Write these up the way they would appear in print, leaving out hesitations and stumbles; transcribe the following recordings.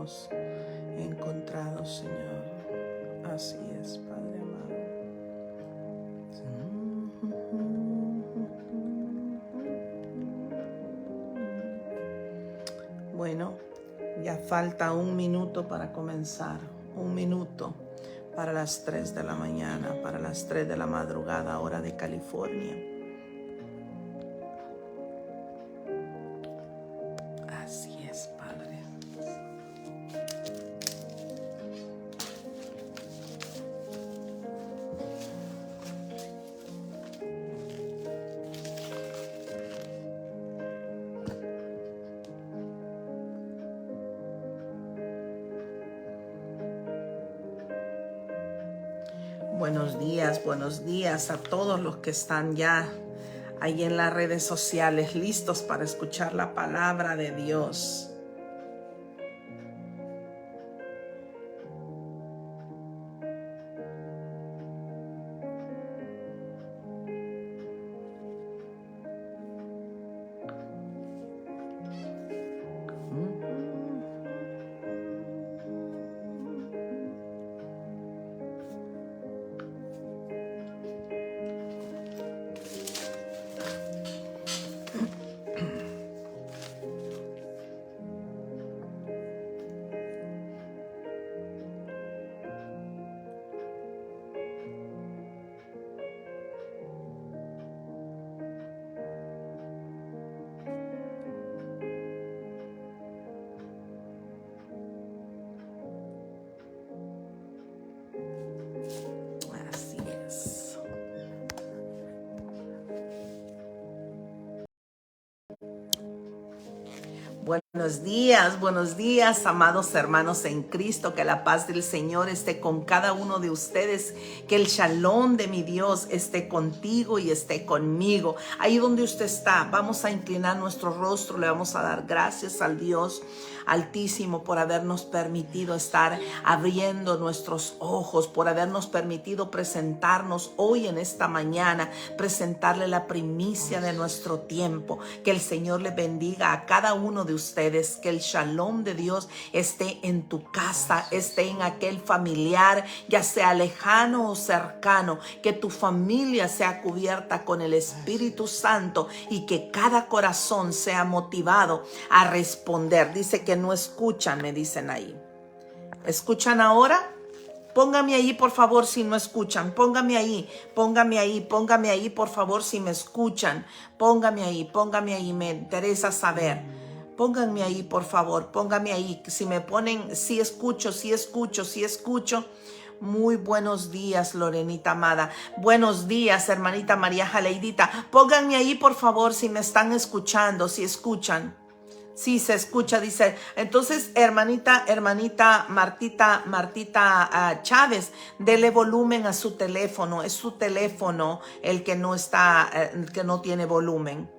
hemos encontrado, Señor. Así es, Padre amado. Bueno, ya falta 1 minuto para comenzar. 1 minuto para las 3 de la mañana, para las 3 de la madrugada, hora de California. Así es, Padre. Buenos días a todos los que están ya ahí en las redes sociales, listos para escuchar la palabra de Dios. Así es. Buenos días, amados hermanos en Cristo, que la paz del Señor esté con cada uno de ustedes, que el shalom de mi Dios esté contigo y esté conmigo. Ahí donde usted está, vamos a inclinar nuestro rostro, le vamos a dar gracias al Dios Altísimo por habernos permitido estar abriendo nuestros ojos, por habernos permitido presentarnos hoy en esta mañana, presentarle la primicia de nuestro tiempo. Que el Señor le bendiga a cada uno de ustedes, que el shalom de Dios esté en tu casa, esté en aquel familiar, ya sea lejano o cercano, que tu familia sea cubierta con el Espíritu Santo y que cada corazón sea motivado a responder. Dice que no escuchan, me dicen ahí. ¿Escuchan ahora? Póngame ahí, por favor, si no escuchan. Póngame ahí, por favor, si me escuchan. Póngame ahí, me interesa saber. Pónganme ahí, por favor, póngame ahí. Si me ponen, sí escucho. Muy buenos días, Lorenita amada. Buenos días, hermanita María Jaleidita. Pónganme ahí, por favor, si me están escuchando, si escuchan. Sí, se escucha, dice. Entonces, hermanita Martita Chávez, dele volumen a su teléfono. Es su teléfono el que no está, que no tiene volumen.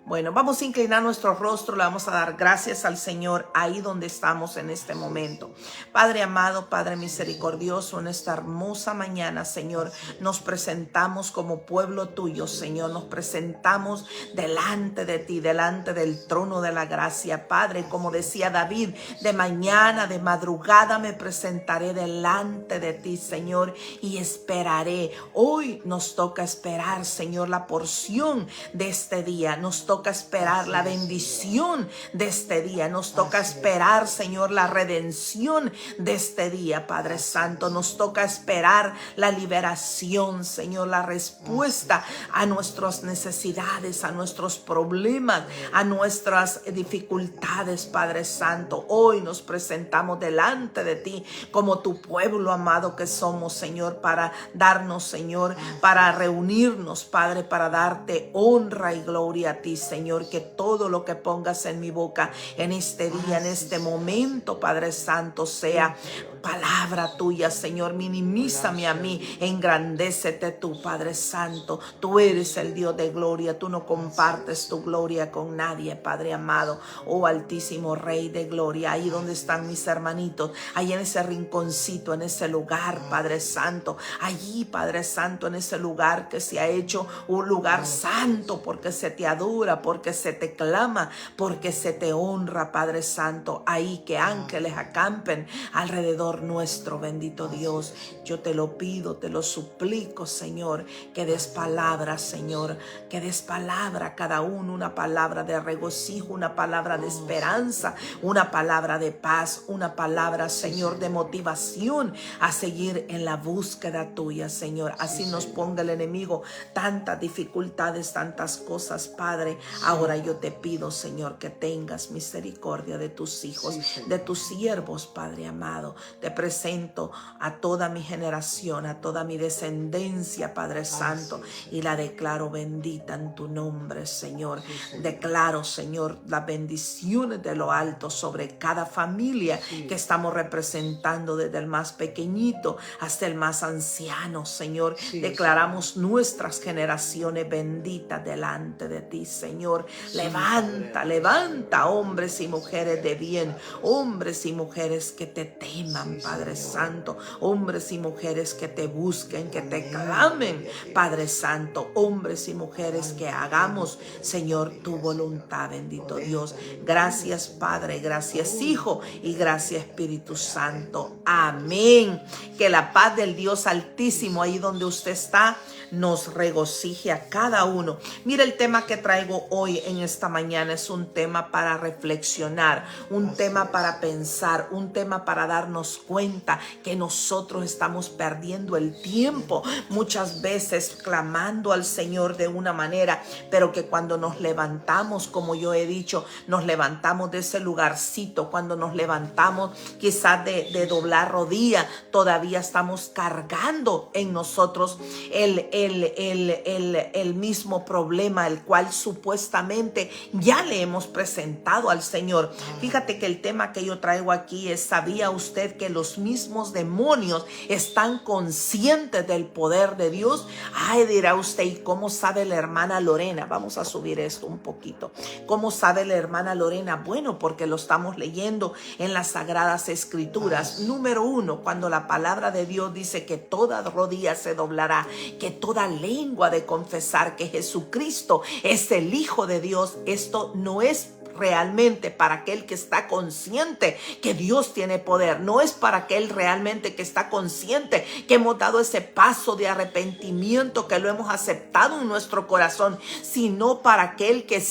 Bueno, vamos a inclinar nuestro rostro, le vamos a dar gracias al Señor ahí donde estamos en este momento. Padre amado, Padre misericordioso, en esta hermosa mañana, Señor, nos presentamos como pueblo tuyo, Señor, nos presentamos delante de ti, delante del trono de la gracia. Padre, como decía David, de mañana, de madrugada me presentaré delante de ti, Señor, y esperaré. Hoy nos toca esperar, Señor, la porción de este día. Nos toca esperar la bendición de este día. Nos toca esperar, Señor, la redención de este día, Padre Santo. Nos toca esperar la liberación, Señor, la respuesta a nuestras necesidades, a nuestros problemas, a nuestras dificultades, Padre Santo. Hoy nos presentamos delante de ti como tu pueblo amado que somos, Señor, para darnos, Señor, para reunirnos, Padre, para darte honra y gloria a ti, Señor. Que todo lo que pongas en mi boca en este día, en este momento, Padre Santo, sea palabra tuya, Señor. Minimízame a mí, engrandécete tú, Padre Santo. Tú eres el Dios de gloria, tú no compartes tu gloria con nadie, Padre amado. Oh Altísimo Rey de gloria, ahí donde están mis hermanitos, ahí en ese rinconcito, en ese lugar, Padre Santo, allí, Padre Santo, en ese lugar que se ha hecho un lugar santo porque se te adora, ora, porque se te clama, porque se te honra, Padre Santo. Ahí que ángeles acampen alrededor nuestro, bendito Dios. Yo te lo pido, te lo suplico, Señor, que des palabra, Señor, que des palabra a cada uno, una palabra de regocijo, una palabra de esperanza, una palabra de paz, una palabra, Señor, de motivación a seguir en la búsqueda tuya, Señor. Así nos ponga el enemigo tantas dificultades, tantas cosas, Padre. Ahora yo te pido, Señor, que tengas misericordia de tus hijos, de tus siervos, Padre amado. Te presento a toda mi generación, a toda mi descendencia, Padre Santo, y la declaro bendita en tu nombre, Señor. Declaro, Señor, las bendiciones de lo alto sobre cada familia que estamos representando, desde el más pequeñito hasta el más anciano, Señor. Declaramos nuestras generaciones benditas delante de ti, Señor. Levanta, levanta hombres y mujeres de bien, hombres y mujeres que te teman, Padre Santo, hombres y mujeres que te busquen, que te clamen, Padre Santo, hombres y mujeres que hagamos, Señor, tu voluntad, bendito Dios. Gracias, Padre, gracias, Hijo, y gracias, Espíritu Santo. Amén. Que la paz del Dios Altísimo, ahí donde usted está, nos regocije a cada uno. Mira, el tema que traigo hoy en esta mañana es un tema para reflexionar, un tema para pensar, un tema para darnos cuenta que nosotros estamos perdiendo el tiempo muchas veces clamando al Señor de una manera, pero que cuando nos levantamos, como yo he dicho, nos levantamos de ese lugarcito, cuando nos levantamos quizás de doblar rodilla, todavía estamos cargando en nosotros el mismo problema, el cual supuestamente ya le hemos presentado al Señor. Fíjate que el tema que yo traigo aquí es: ¿sabía usted que los mismos demonios están conscientes del poder de Dios? Ay, dirá usted, ¿y cómo sabe la hermana Lorena? Vamos a subir esto un poquito. ¿Cómo sabe la hermana Lorena? Bueno, porque lo estamos leyendo en las Sagradas Escrituras. Número 1, cuando la palabra de Dios dice que toda rodilla se doblará, que toda lengua de confesar que Jesucristo es el Hijo de Dios. Esto no es realmente para aquel que está consciente que Dios tiene poder, no es para aquel realmente que está consciente que hemos dado ese paso de arrepentimiento, que lo hemos aceptado en nuestro corazón, sino para aquel que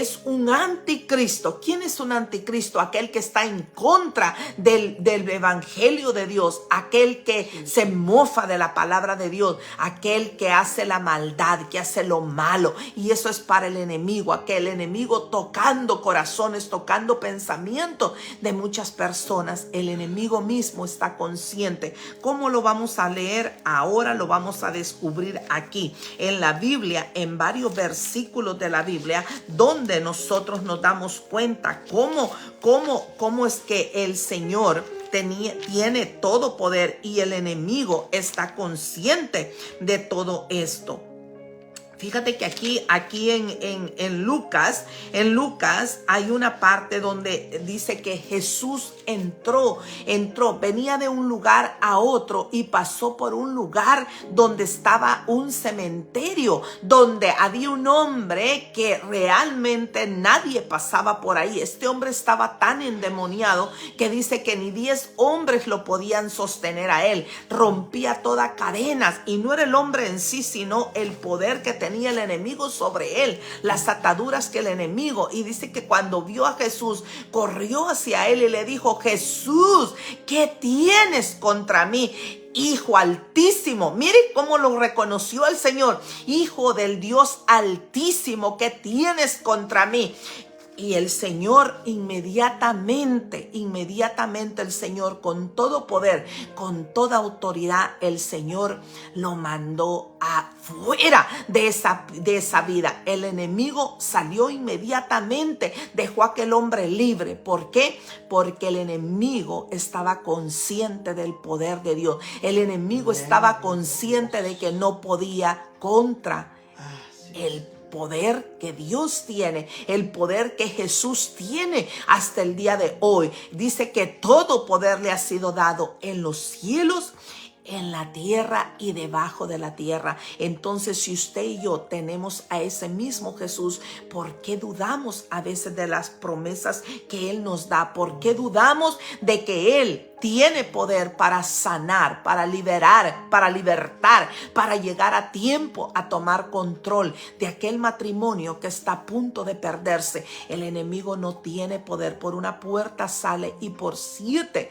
es un anticristo. ¿Quién es un anticristo? Aquel que está en contra del evangelio de Dios, aquel que se mofa de la palabra de Dios, aquel que hace la maldad, que hace lo malo. Y eso es para el enemigo, aquel enemigo tocando corazones, tocando pensamientos de muchas personas. El enemigo mismo está consciente. ¿Cómo lo vamos a leer? Ahora lo vamos a descubrir aquí en la Biblia, en varios versículos de la Biblia, donde nosotros nos damos cuenta cómo es que el Señor tiene todo poder y el enemigo está consciente de todo esto. Fíjate que aquí en Lucas hay una parte donde dice que Jesús entró, venía de un lugar a otro y pasó por un lugar donde estaba un cementerio, donde había un hombre que realmente nadie pasaba por ahí. Este hombre estaba tan endemoniado que dice que ni 10 hombres lo podían sostener a él. Rompía todas cadenas, y no era el hombre en sí, sino el poder que tenía el enemigo sobre él, las ataduras que el enemigo. Y dice que cuando vio a Jesús, corrió hacia él y le dijo: Jesús, ¿qué tienes contra mí, Hijo Altísimo? Mire cómo lo reconoció el Señor: Hijo del Dios Altísimo, ¿qué tienes contra mí? Y el Señor inmediatamente el Señor, con todo poder, con toda autoridad, el Señor lo mandó afuera de esa vida. El enemigo salió inmediatamente, dejó a aquel hombre libre. ¿Por qué? Porque el enemigo estaba consciente del poder de Dios. El enemigo estaba consciente de que no podía contra el poder que Dios tiene, el poder que Jesús tiene hasta el día de hoy. Dice que todo poder le ha sido dado en los cielos, en la tierra y debajo de la tierra. Entonces, si usted y yo tenemos a ese mismo Jesús, ¿por qué dudamos a veces de las promesas que Él nos da? ¿Por qué dudamos de que Él tiene poder para sanar, para liberar, para libertar, para llegar a tiempo a tomar control de aquel matrimonio que está a punto de perderse? El enemigo no tiene poder. Por una puerta sale y por 7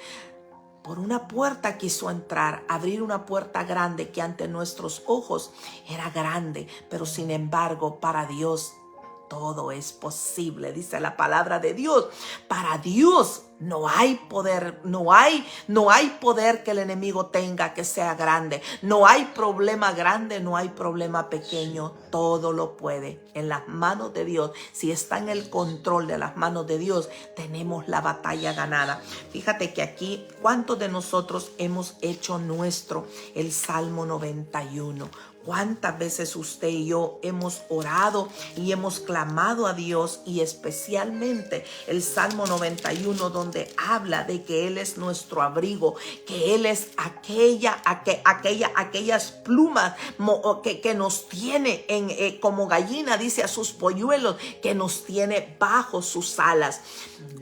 por una puerta quiso entrar, abrir una puerta grande que ante nuestros ojos era grande, pero sin embargo para Dios todo es posible, dice la palabra de Dios. Para Dios no hay poder, no hay poder que el enemigo tenga que sea grande. No hay problema grande, no hay problema pequeño. Todo lo puede en las manos de Dios. Si está en el control de las manos de Dios, tenemos la batalla ganada. Fíjate que aquí, ¿cuántos de nosotros hemos hecho nuestro el Salmo 91? ¿Cuántas veces usted y yo hemos orado y hemos clamado a Dios? Y especialmente el Salmo 91, donde habla de que Él es nuestro abrigo, que Él es aquellas plumas que nos tiene como gallina, dice, a sus polluelos, que nos tiene bajo sus alas.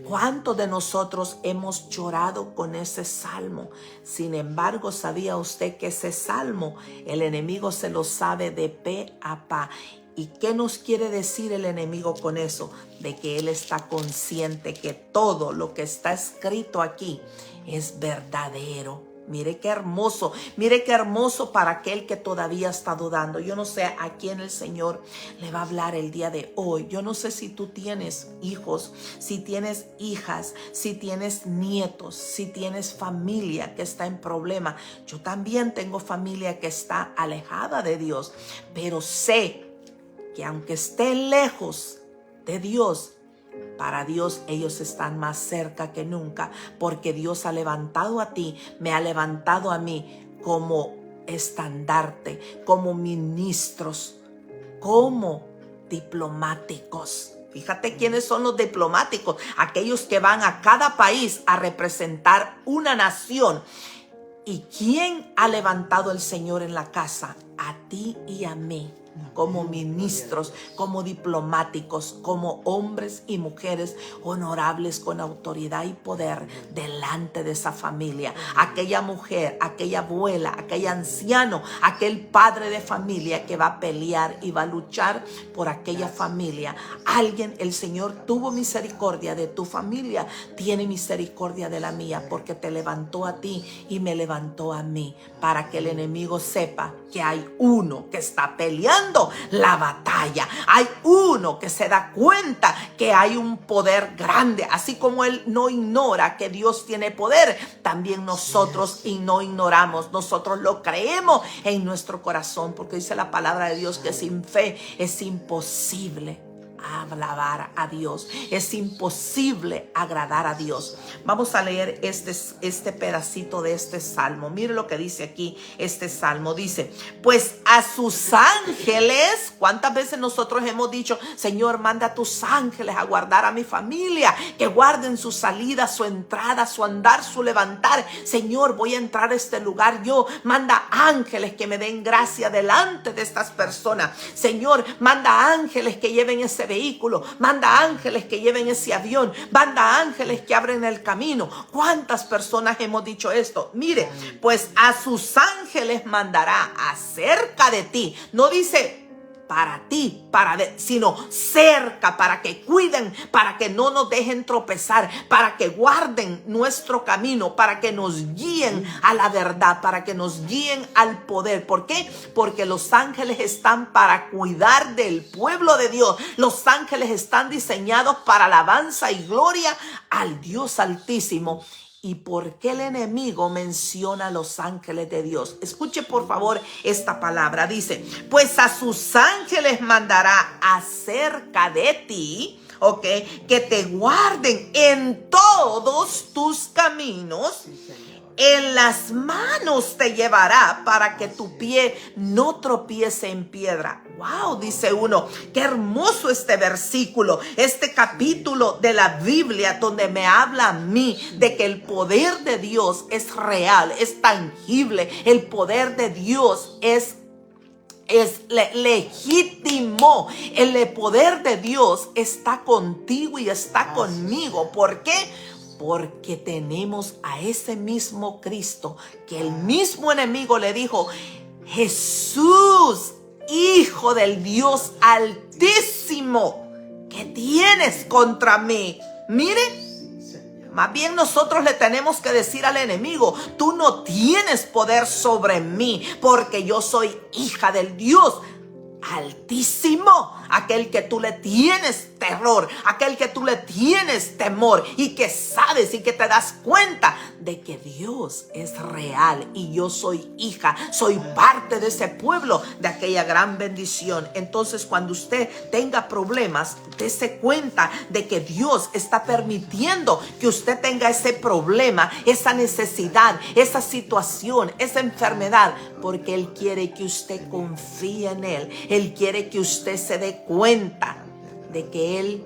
¿Cuántos de nosotros hemos llorado con ese salmo? Sin embargo, ¿sabía usted que ese salmo el enemigo se lo sabe de pe a pa? ¿Y qué nos quiere decir el enemigo con eso? De que él está consciente que todo lo que está escrito aquí es verdadero. Mire qué hermoso para aquel que todavía está dudando. Yo no sé a quién el Señor le va a hablar el día de hoy. Yo no sé si tú tienes hijos, si tienes hijas, si tienes nietos, si tienes familia que está en problema. Yo también tengo familia que está alejada de Dios, pero sé que aunque estén lejos de Dios, para Dios ellos están más cerca que nunca, porque Dios ha levantado a ti, me ha levantado a mí como estandarte, como ministros, como diplomáticos. Fíjate quiénes son los diplomáticos, aquellos que van a cada país a representar una nación. ¿Y quién ha levantado el Señor en la casa? A ti y a mí, como ministros, como diplomáticos, como hombres y mujeres honorables con autoridad y poder delante de esa familia. Aquella mujer, aquella abuela, aquel anciano, aquel padre de familia que va a pelear y va a luchar por aquella familia. El Señor tuvo misericordia de tu familia, tiene misericordia de la mía, porque te levantó a ti y me levantó a mí, para que el enemigo sepa que hay uno que está peleando la batalla. Hay uno que se da cuenta que hay un poder grande. Así como él no ignora que Dios tiene poder, también nosotros no ignoramos. Nosotros lo creemos en nuestro corazón, porque dice la palabra de Dios que sin fe es imposible alabar a Dios, es imposible agradar a Dios. Vamos a leer este pedacito de este salmo. Mire lo que dice aquí este salmo. Dice, pues a sus ángeles, ¿cuántas veces nosotros hemos dicho, Señor, manda a tus ángeles a guardar a mi familia, que guarden su salida, su entrada, su andar, su levantar? Señor, voy a entrar a este lugar, yo manda ángeles que me den gracia delante de estas personas. Señor, manda ángeles que lleven ese vehículo, manda ángeles que lleven ese avión, manda ángeles que abren el camino. ¿Cuántas personas hemos dicho esto? Mire, pues a sus ángeles mandará acerca de ti. No dice para ti, sino cerca, para que cuiden, para que no nos dejen tropezar, para que guarden nuestro camino, para que nos guíen a la verdad, para que nos guíen al poder. ¿Por qué? Porque los ángeles están para cuidar del pueblo de Dios. Los ángeles están diseñados para alabanza y gloria al Dios Altísimo. ¿Y por qué el enemigo menciona a los ángeles de Dios? Escuche por favor esta palabra. Dice, pues a sus ángeles mandará acerca de ti, que te guarden en todos tus caminos. en las manos te llevará para que tu pie no tropiece en piedra. Wow, dice uno, qué hermoso este versículo, este capítulo de la Biblia donde me habla a mí de que el poder de Dios es real, es tangible, el poder de Dios es legítimo. El poder de Dios está contigo y está conmigo. ¿Por qué? Porque tenemos a ese mismo Cristo que el mismo enemigo le dijo: Jesús, Hijo del Dios Altísimo, ¿qué tienes contra mí? Mire, más bien nosotros le tenemos que decir al enemigo: tú no tienes poder sobre mí, porque yo soy hija del Dios Altísimo, aquel que tú le tienes terror, aquel que tú le tienes temor y que sabes y que te das cuenta de que Dios es real y yo soy hija, soy parte de ese pueblo, de aquella gran bendición. Entonces, cuando usted tenga problemas, dése cuenta de que Dios está permitiendo que usted tenga ese problema, esa necesidad, esa situación, esa enfermedad, porque Él quiere que usted confíe en Él. Él quiere que usted se dé cuenta de que Él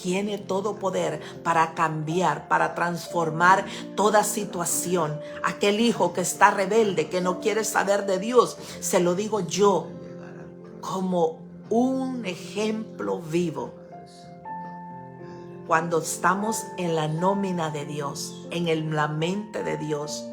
tiene todo poder para cambiar, para transformar toda situación. Aquel hijo que está rebelde, que no quiere saber de Dios, se lo digo yo como un ejemplo vivo. Cuando estamos en la nómina de Dios, en la mente de Dios,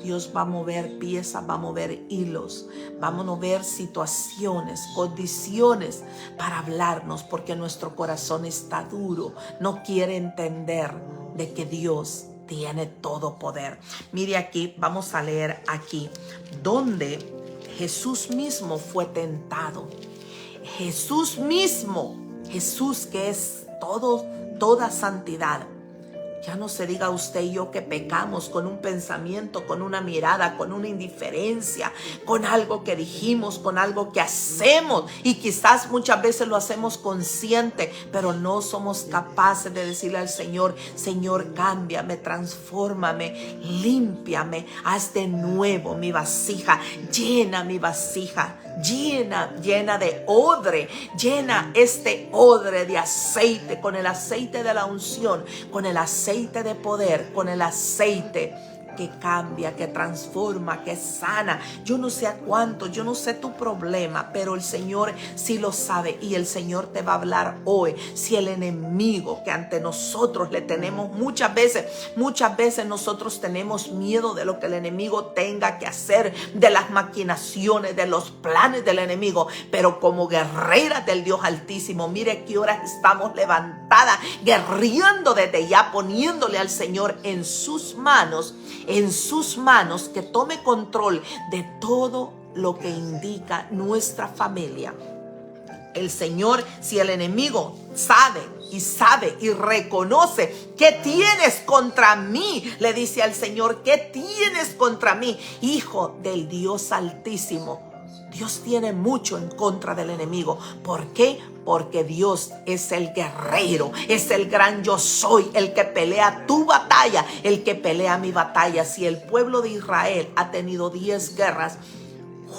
Dios va a mover piezas, va a mover hilos, vamos a mover situaciones, condiciones para hablarnos, porque nuestro corazón está duro, no quiere entender de que Dios tiene todo poder. Mire aquí, vamos a leer aquí, donde Jesús mismo fue tentado. Jesús mismo, Jesús que es toda santidad. Ya no se diga usted y yo que pecamos con un pensamiento, con una mirada, con una indiferencia, con algo que dijimos, con algo que hacemos. Y quizás muchas veces lo hacemos consciente, pero no somos capaces de decirle al Señor: Señor, cámbiame, transfórmame, límpiame, haz de nuevo mi vasija, llena mi vasija. Llena de odre, llena este odre de aceite, con el aceite de la unción, con el aceite de poder, con el aceite que cambia, que transforma, que sana. Yo no sé a cuánto, yo no sé tu problema, pero el Señor sí lo sabe, y el Señor te va a hablar hoy. Si el enemigo que ante nosotros le tenemos muchas veces nosotros tenemos miedo de lo que el enemigo tenga que hacer, de las maquinaciones, de los planes del enemigo, pero como guerreras del Dios Altísimo, mire qué horas estamos levantadas, guerreando desde ya, poniéndole al Señor en sus manos, que tome control de todo lo que indica nuestra familia. El Señor, si el enemigo sabe y reconoce: ¿qué tienes contra mí? Le dice al Señor: ¿qué tienes contra mí, Hijo del Dios Altísimo? Dios tiene mucho en contra del enemigo. ¿Por qué? Porque Dios es el guerrero, es el gran yo soy, el que pelea tu batalla, el que pelea mi batalla. Si el pueblo de Israel ha tenido 10 guerras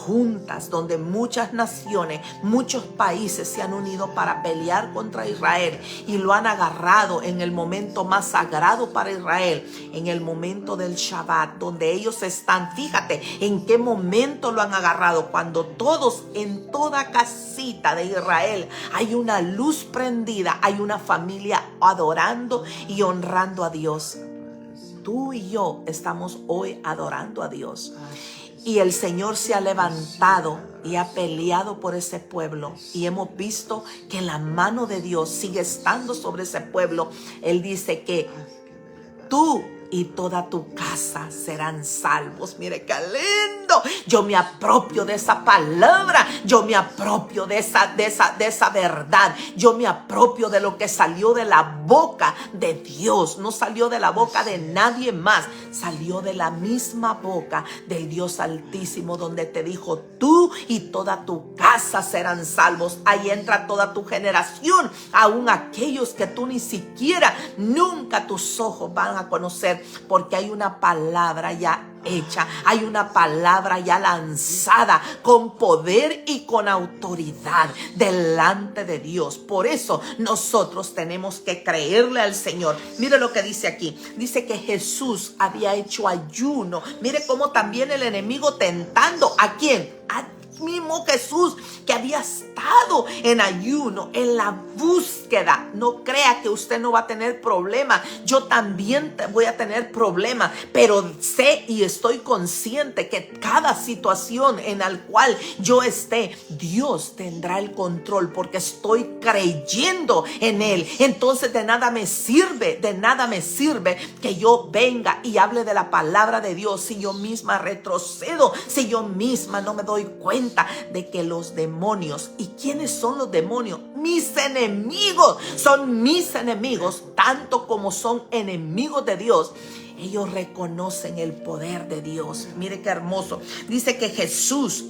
juntas, donde muchas naciones, muchos países se han unido para pelear contra Israel y lo han agarrado en el momento más sagrado para Israel, en el momento del Shabbat, donde ellos están. Fíjate en qué momento lo han agarrado: cuando todos, en toda casita de Israel, hay una luz prendida, hay una familia adorando y honrando a Dios. Tú y yo estamos hoy adorando a Dios. Y el Señor se ha levantado y ha peleado por ese pueblo. Y hemos visto que la mano de Dios sigue estando sobre ese pueblo. Él dice que tú y toda tu casa serán salvos. Mire qué lindo. Yo me apropio de esa palabra. Yo me apropio de esa verdad. Yo me apropio de lo que salió de la boca de Dios. No salió de la boca de nadie más. Salió de la misma boca del Dios Altísimo, donde te dijo: tú y toda tu casa serán salvos. Ahí entra toda tu generación, aún aquellos que tú ni siquiera, nunca tus ojos van a conocer, porque hay una palabra ya hecha, hay una palabra ya lanzada con poder y con autoridad delante de Dios. Por eso nosotros tenemos que creerle al Señor. Mire lo que dice aquí. Dice que Jesús había hecho ayuno. Mire cómo también el enemigo tentando. ¿A quién? A mismo Jesús, que había estado en ayuno, en la búsqueda. No crea que usted no va a tener problema. Yo también voy a tener problema, pero sé y estoy consciente que cada situación en la cual yo esté, Dios tendrá el control, porque estoy creyendo en Él. Entonces de nada me sirve que yo venga y hable de la palabra de Dios si yo misma retrocedo, si yo misma no me doy cuenta de que los demonios, ¿y quiénes son los demonios? Mis enemigos, son mis enemigos, tanto como son enemigos de Dios. Ellos reconocen el poder de Dios. Mire qué hermoso. Dice que Jesús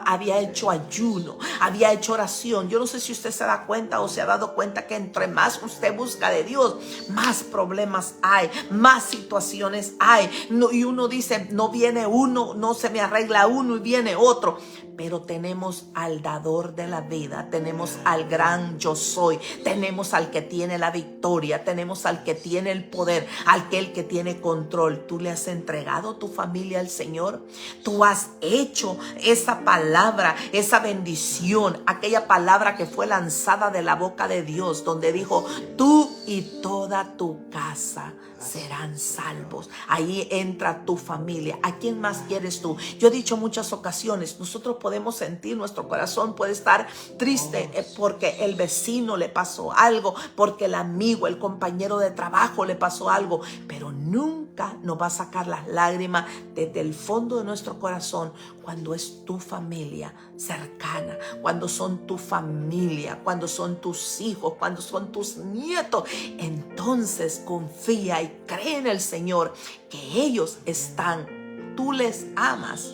había hecho ayuno, había hecho oración. Yo no sé si usted se da cuenta o se ha dado cuenta que entre más usted busca de Dios, más problemas hay, más situaciones hay. Y uno dice, no viene uno, no se me arregla uno y viene otro. Pero tenemos al dador de la vida, tenemos al gran yo soy, tenemos al que tiene la victoria, tenemos al que tiene el poder, aquel que tiene control. ¿Tú le has entregado tu familia al Señor? ¿Tú has hecho esa palabra, esa bendición, aquella palabra que fue lanzada de la boca de Dios, donde dijo: tú y toda tu casa serán salvos? Ahí entra tu familia. ¿A quién más quieres tú? Yo he dicho muchas ocasiones, nosotros podemos sentir, nuestro corazón puede estar triste porque el vecino le pasó algo, porque el amigo, el compañero de trabajo le pasó algo, pero nunca nos va a sacar las lágrimas desde el fondo de nuestro corazón cuando es tu familia cercana, cuando son tu familia, cuando son tus hijos, cuando son tus nietos. Entonces confía y cree en el Señor, que ellos están, tú les amas,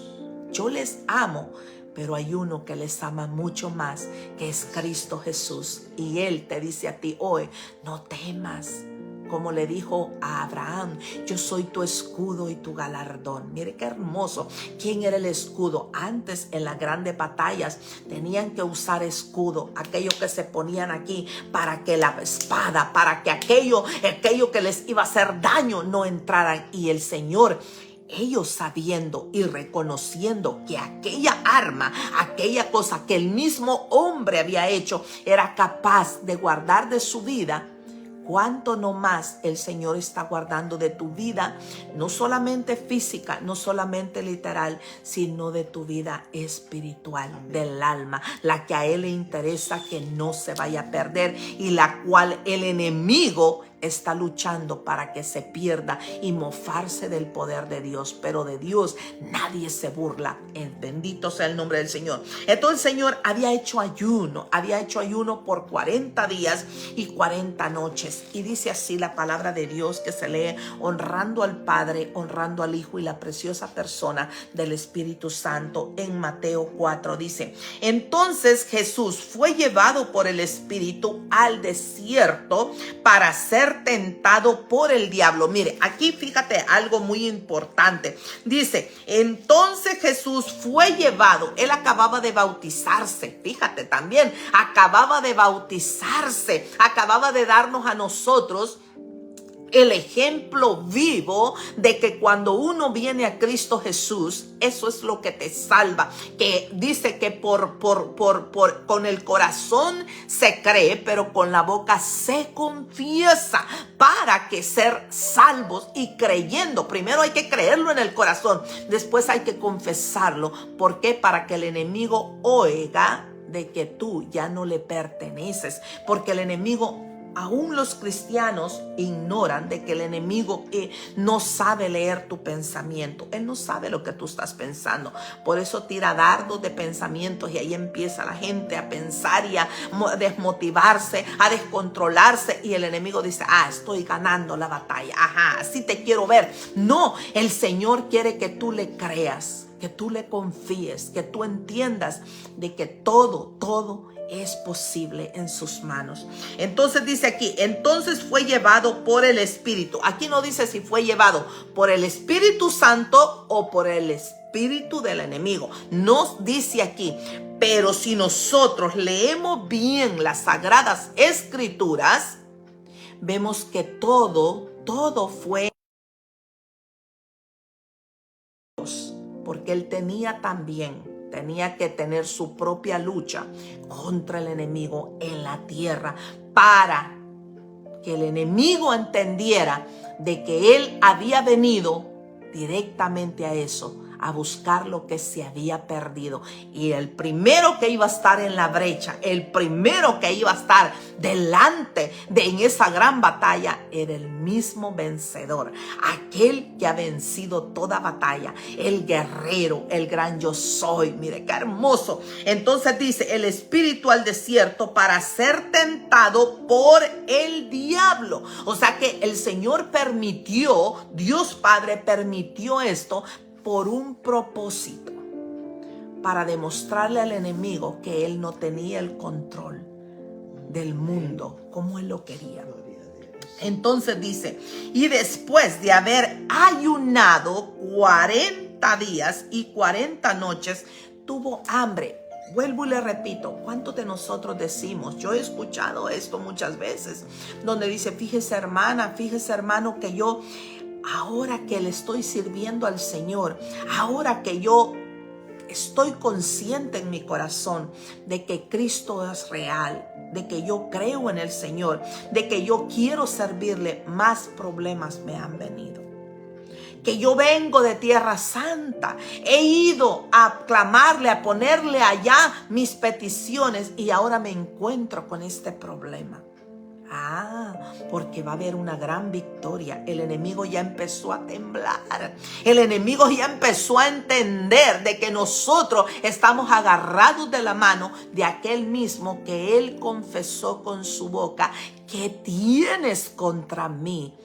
yo les amo, pero hay uno que les ama mucho más, que es Cristo Jesús. Y Él te dice a ti hoy: no temas. Como le dijo a Abraham: yo soy tu escudo y tu galardón. Mire qué hermoso. ¿Quién era el escudo? Antes, en las grandes batallas, tenían que usar escudo, aquello que se ponían aquí para que la espada, para que aquello que les iba a hacer daño no entraran. Y el Señor, ellos sabiendo y reconociendo que aquella arma, aquella cosa que el mismo hombre había hecho, era capaz de guardar de su vida, ¿cuánto no más el Señor está guardando de tu vida? No solamente física, no solamente literal, sino de tu vida espiritual, del alma, la que a Él le interesa que no se vaya a perder y la cual el enemigo está luchando para que se pierda y mofarse del poder de Dios. Pero de Dios nadie se burla. Bendito sea el nombre del Señor. Entonces el Señor había hecho ayuno por 40 días y 40 noches. Y dice así la palabra de Dios, que se lee honrando al Padre, honrando al Hijo y la preciosa persona del Espíritu Santo. En Mateo 4 dice: entonces Jesús fue llevado por el Espíritu al desierto para ser tentado por el diablo. Mire, aquí fíjate algo muy importante. Dice: entonces Jesús fue llevado. Él acababa de bautizarse. Fíjate también, acababa de bautizarse. Acababa de darnos a nosotros el ejemplo vivo de que cuando uno viene a Cristo Jesús, eso es lo que te salva. Que dice que con el corazón se cree, pero con la boca se confiesa, para que ser salvos. Y creyendo, primero hay que creerlo en el corazón, después hay que confesarlo. ¿Por qué? Para que el enemigo oiga de que tú ya no le perteneces, porque el enemigo Aún los cristianos ignoran de que el enemigo no sabe leer tu pensamiento. Él no sabe lo que tú estás pensando. Por eso tira dardos de pensamientos y ahí empieza la gente a pensar y a desmotivarse, a descontrolarse. Y el enemigo dice, estoy ganando la batalla. Ajá, así te quiero ver. No, el Señor quiere que tú le creas, que tú le confíes, que tú entiendas de que todo es posible en sus manos. Entonces dice aquí, entonces fue llevado por el Espíritu. Aquí no dice si fue llevado por el Espíritu Santo o por el espíritu del enemigo. No dice aquí, pero si nosotros leemos bien las Sagradas Escrituras, vemos que todo fue Dios, porque él tenía que tener su propia lucha contra el enemigo en la tierra para que el enemigo entendiera de que él había venido directamente a eso, a buscar lo que se había perdido. Y el primero que iba a estar en la brecha, el primero que iba a estar delante en esa gran batalla, era el mismo vencedor, aquel que ha vencido toda batalla, el guerrero, el gran yo soy. Mire qué hermoso. Entonces dice, el espíritu al desierto para ser tentado por el diablo. O sea que el Señor permitió, Dios Padre permitió esto por un propósito, para demostrarle al enemigo que él no tenía el control del mundo como él lo quería. Entonces dice, y después de haber ayunado 40 días y 40 noches, tuvo hambre. Vuelvo y le repito, ¿cuántos de nosotros decimos? Yo he escuchado esto muchas veces, donde dice, fíjese hermana, fíjese hermano, que yo ahora que le estoy sirviendo al Señor, ahora que yo estoy consciente en mi corazón de que Cristo es real, de que yo creo en el Señor, de que yo quiero servirle, más problemas me han venido. Que yo vengo de Tierra Santa, he ido a clamarle, a ponerle allá mis peticiones y ahora me encuentro con este problema. Porque va a haber una gran victoria. El enemigo ya empezó a temblar. El enemigo ya empezó a entender de que nosotros estamos agarrados de la mano de aquel mismo que él confesó con su boca. ¿Qué tienes contra mí,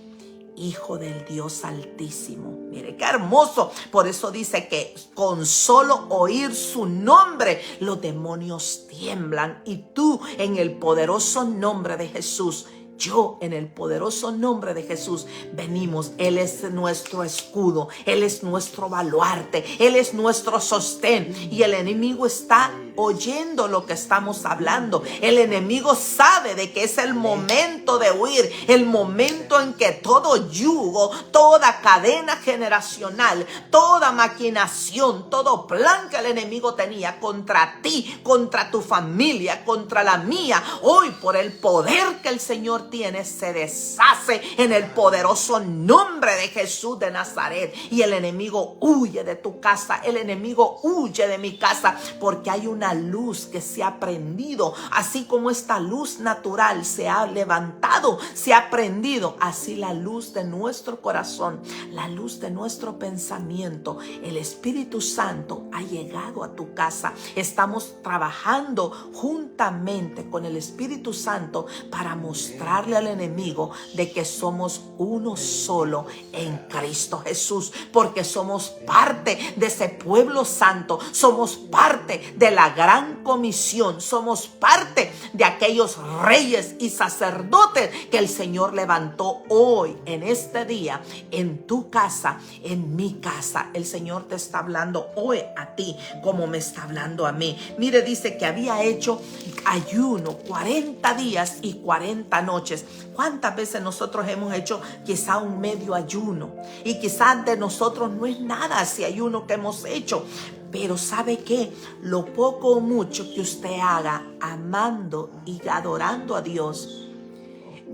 Hijo del Dios Altísimo? Mire qué hermoso. Por eso dice que con solo oír su nombre los demonios tiemblan. Y tú, en el poderoso nombre de Jesús, yo, en el poderoso nombre de Jesús, venimos. Él es nuestro escudo, Él es nuestro baluarte, Él es nuestro sostén. Y el enemigo está oyendo lo que estamos hablando. El enemigo sabe de que es el momento de huir, el momento en que todo yugo, toda cadena generacional, toda maquinación, todo plan que el enemigo tenía contra ti, contra tu familia, contra la mía, hoy por el poder que el Señor tiene, se deshace en el poderoso nombre de Jesús de Nazaret. Y el enemigo huye de tu casa, el enemigo huye de mi casa, porque hay una luz que se ha prendido. Así como esta luz natural se ha levantado, se ha prendido, así la luz de nuestro corazón, la luz de nuestro pensamiento, el Espíritu Santo ha llegado a tu casa. Estamos trabajando juntamente con el Espíritu Santo para mostrarle al enemigo de que somos uno solo en Cristo Jesús, porque somos parte de ese pueblo santo, somos parte de la gran comisión, somos parte de aquellos reyes y sacerdotes que el Señor levantó hoy, en este día, en tu casa, en mi casa. El Señor te está hablando hoy a ti como me está hablando a mí. Mire, dice que había hecho ayuno 40 días y 40 noches. ¿Cuántas veces nosotros hemos hecho quizá un medio ayuno? Y quizás de nosotros no es nada ese ayuno que hemos hecho. Pero ¿sabe qué? Lo poco o mucho que usted haga amando y adorando a Dios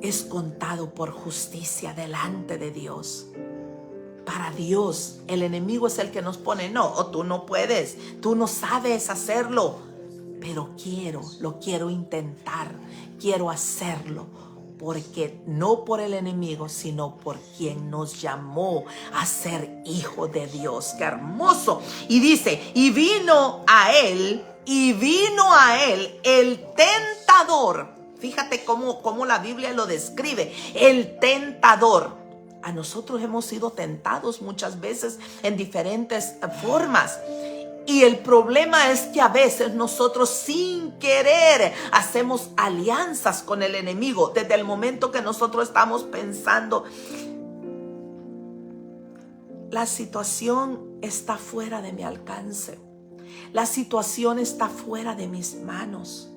es contado por justicia delante de Dios. Para Dios, el enemigo es el que nos pone, no, tú no puedes, tú no sabes hacerlo. Pero lo quiero intentar, quiero hacerlo. porque no por el enemigo, sino por quien nos llamó a ser hijo de Dios. ¡Qué hermoso! Y dice, y vino a él el tentador. Fíjate cómo la Biblia lo describe, el tentador. A nosotros hemos sido tentados muchas veces en diferentes formas. Y el problema es que a veces nosotros sin querer hacemos alianzas con el enemigo. Desde el momento que nosotros estamos pensando, la situación está fuera de mi alcance. La situación está fuera de mis manos.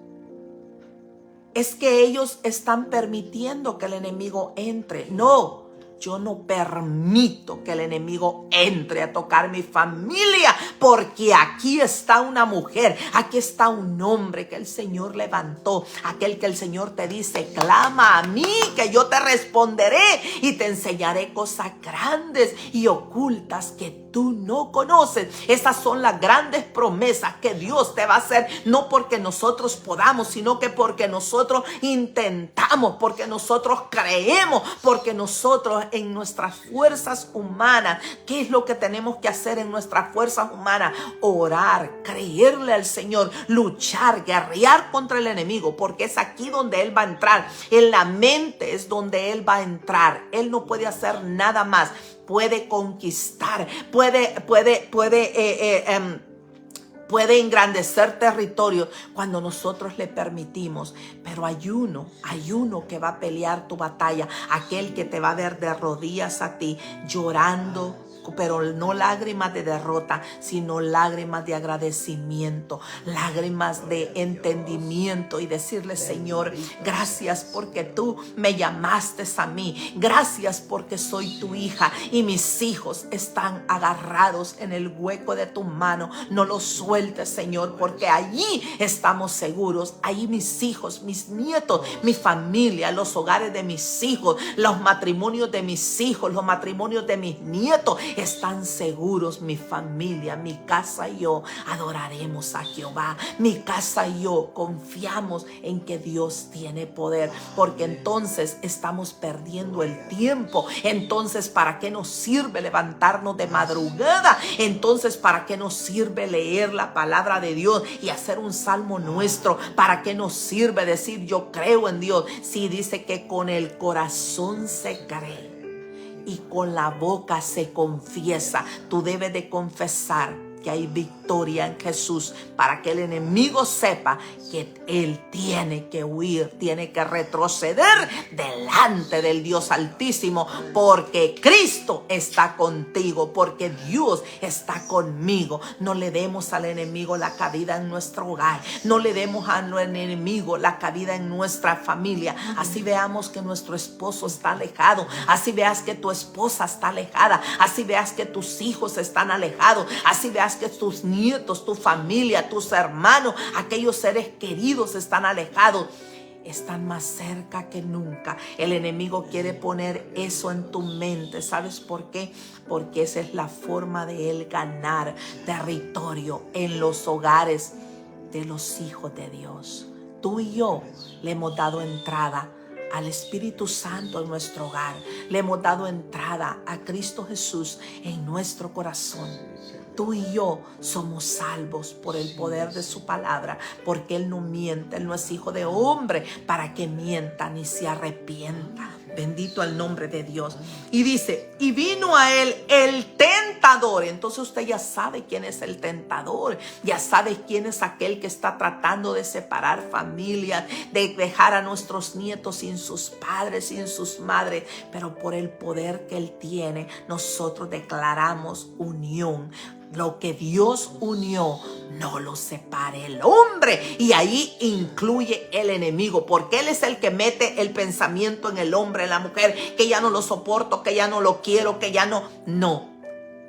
Es que ellos están permitiendo que el enemigo entre. No. Yo no permito que el enemigo entre a tocar mi familia, porque aquí está una mujer, aquí está un hombre que el Señor levantó, aquel que el Señor te dice, clama a mí que yo te responderé y te enseñaré cosas grandes y ocultas que tú no conoces. Esas son las grandes promesas que Dios te va a hacer, no porque nosotros podamos, sino que porque nosotros intentamos, porque nosotros creemos, porque nosotros en nuestras fuerzas humanas, ¿qué es lo que tenemos que hacer en nuestras fuerzas humanas? Orar, creerle al Señor, luchar, guerrear contra el enemigo, porque es aquí donde Él va a entrar. En la mente es donde Él va a entrar. Él no puede hacer nada más. Puede conquistar, puede engrandecer territorio cuando nosotros le permitimos. Pero hay uno que va a pelear tu batalla, aquel que te va a ver de rodillas a ti, llorando, pero no lágrimas de derrota, sino lágrimas de agradecimiento, lágrimas de entendimiento, y decirle, Señor, gracias porque tú me llamaste a mí, gracias porque soy tu hija y mis hijos están agarrados en el hueco de tu mano. No los sueltes, Señor, porque allí estamos seguros. Allí mis hijos, mis nietos, mi familia, los hogares de mis hijos, los matrimonios de mis hijos, los matrimonios de mis nietos están seguros. Mi familia, mi casa y yo adoraremos a Jehová. Mi casa y yo confiamos en que Dios tiene poder, porque entonces estamos perdiendo el tiempo. Entonces, ¿para qué nos sirve levantarnos de madrugada? Entonces, ¿para qué nos sirve leer la palabra de Dios y hacer un salmo nuestro? ¿Para qué nos sirve decir yo creo en Dios? Si dice que con el corazón se cree y con la boca se confiesa. Tú debes de confesar que hay victoria en Jesús, para que el enemigo sepa que él tiene que huir, tiene que retroceder delante del Dios Altísimo, porque Cristo está contigo, porque Dios está conmigo. No le demos al enemigo la cabida en nuestro hogar, no le demos al enemigo la cabida en nuestra familia. Así veamos que nuestro esposo está alejado, así veas que tu esposa está alejada, así veas que tus hijos están alejados, así veas que tus nietos, tu familia, tus hermanos, aquellos seres queridos están alejados. Están más cerca que nunca. El enemigo quiere poner eso en tu mente. ¿Sabes por qué? Porque esa es la forma de él ganar territorio en los hogares de los hijos de Dios. Tú y yo le hemos dado entrada al Espíritu Santo en nuestro hogar. Le hemos dado entrada a Cristo Jesús en nuestro corazón. Tú y yo somos salvos por el poder de su palabra, porque Él no miente. Él no es hijo de hombre para que mienta ni se arrepienta. Bendito el nombre de Dios. Y dice, y vino a él el tentador. Entonces usted ya sabe quién es el tentador. Ya sabe quién es aquel que está tratando de separar familias, de dejar a nuestros nietos sin sus padres, sin sus madres. Pero por el poder que Él tiene, nosotros declaramos unión. Lo que Dios unió, no lo separe el hombre. Y ahí incluye el enemigo, porque él es el que mete el pensamiento en el hombre, en la mujer, que ya no lo soporto, que ya no lo quiero, que ya no. No.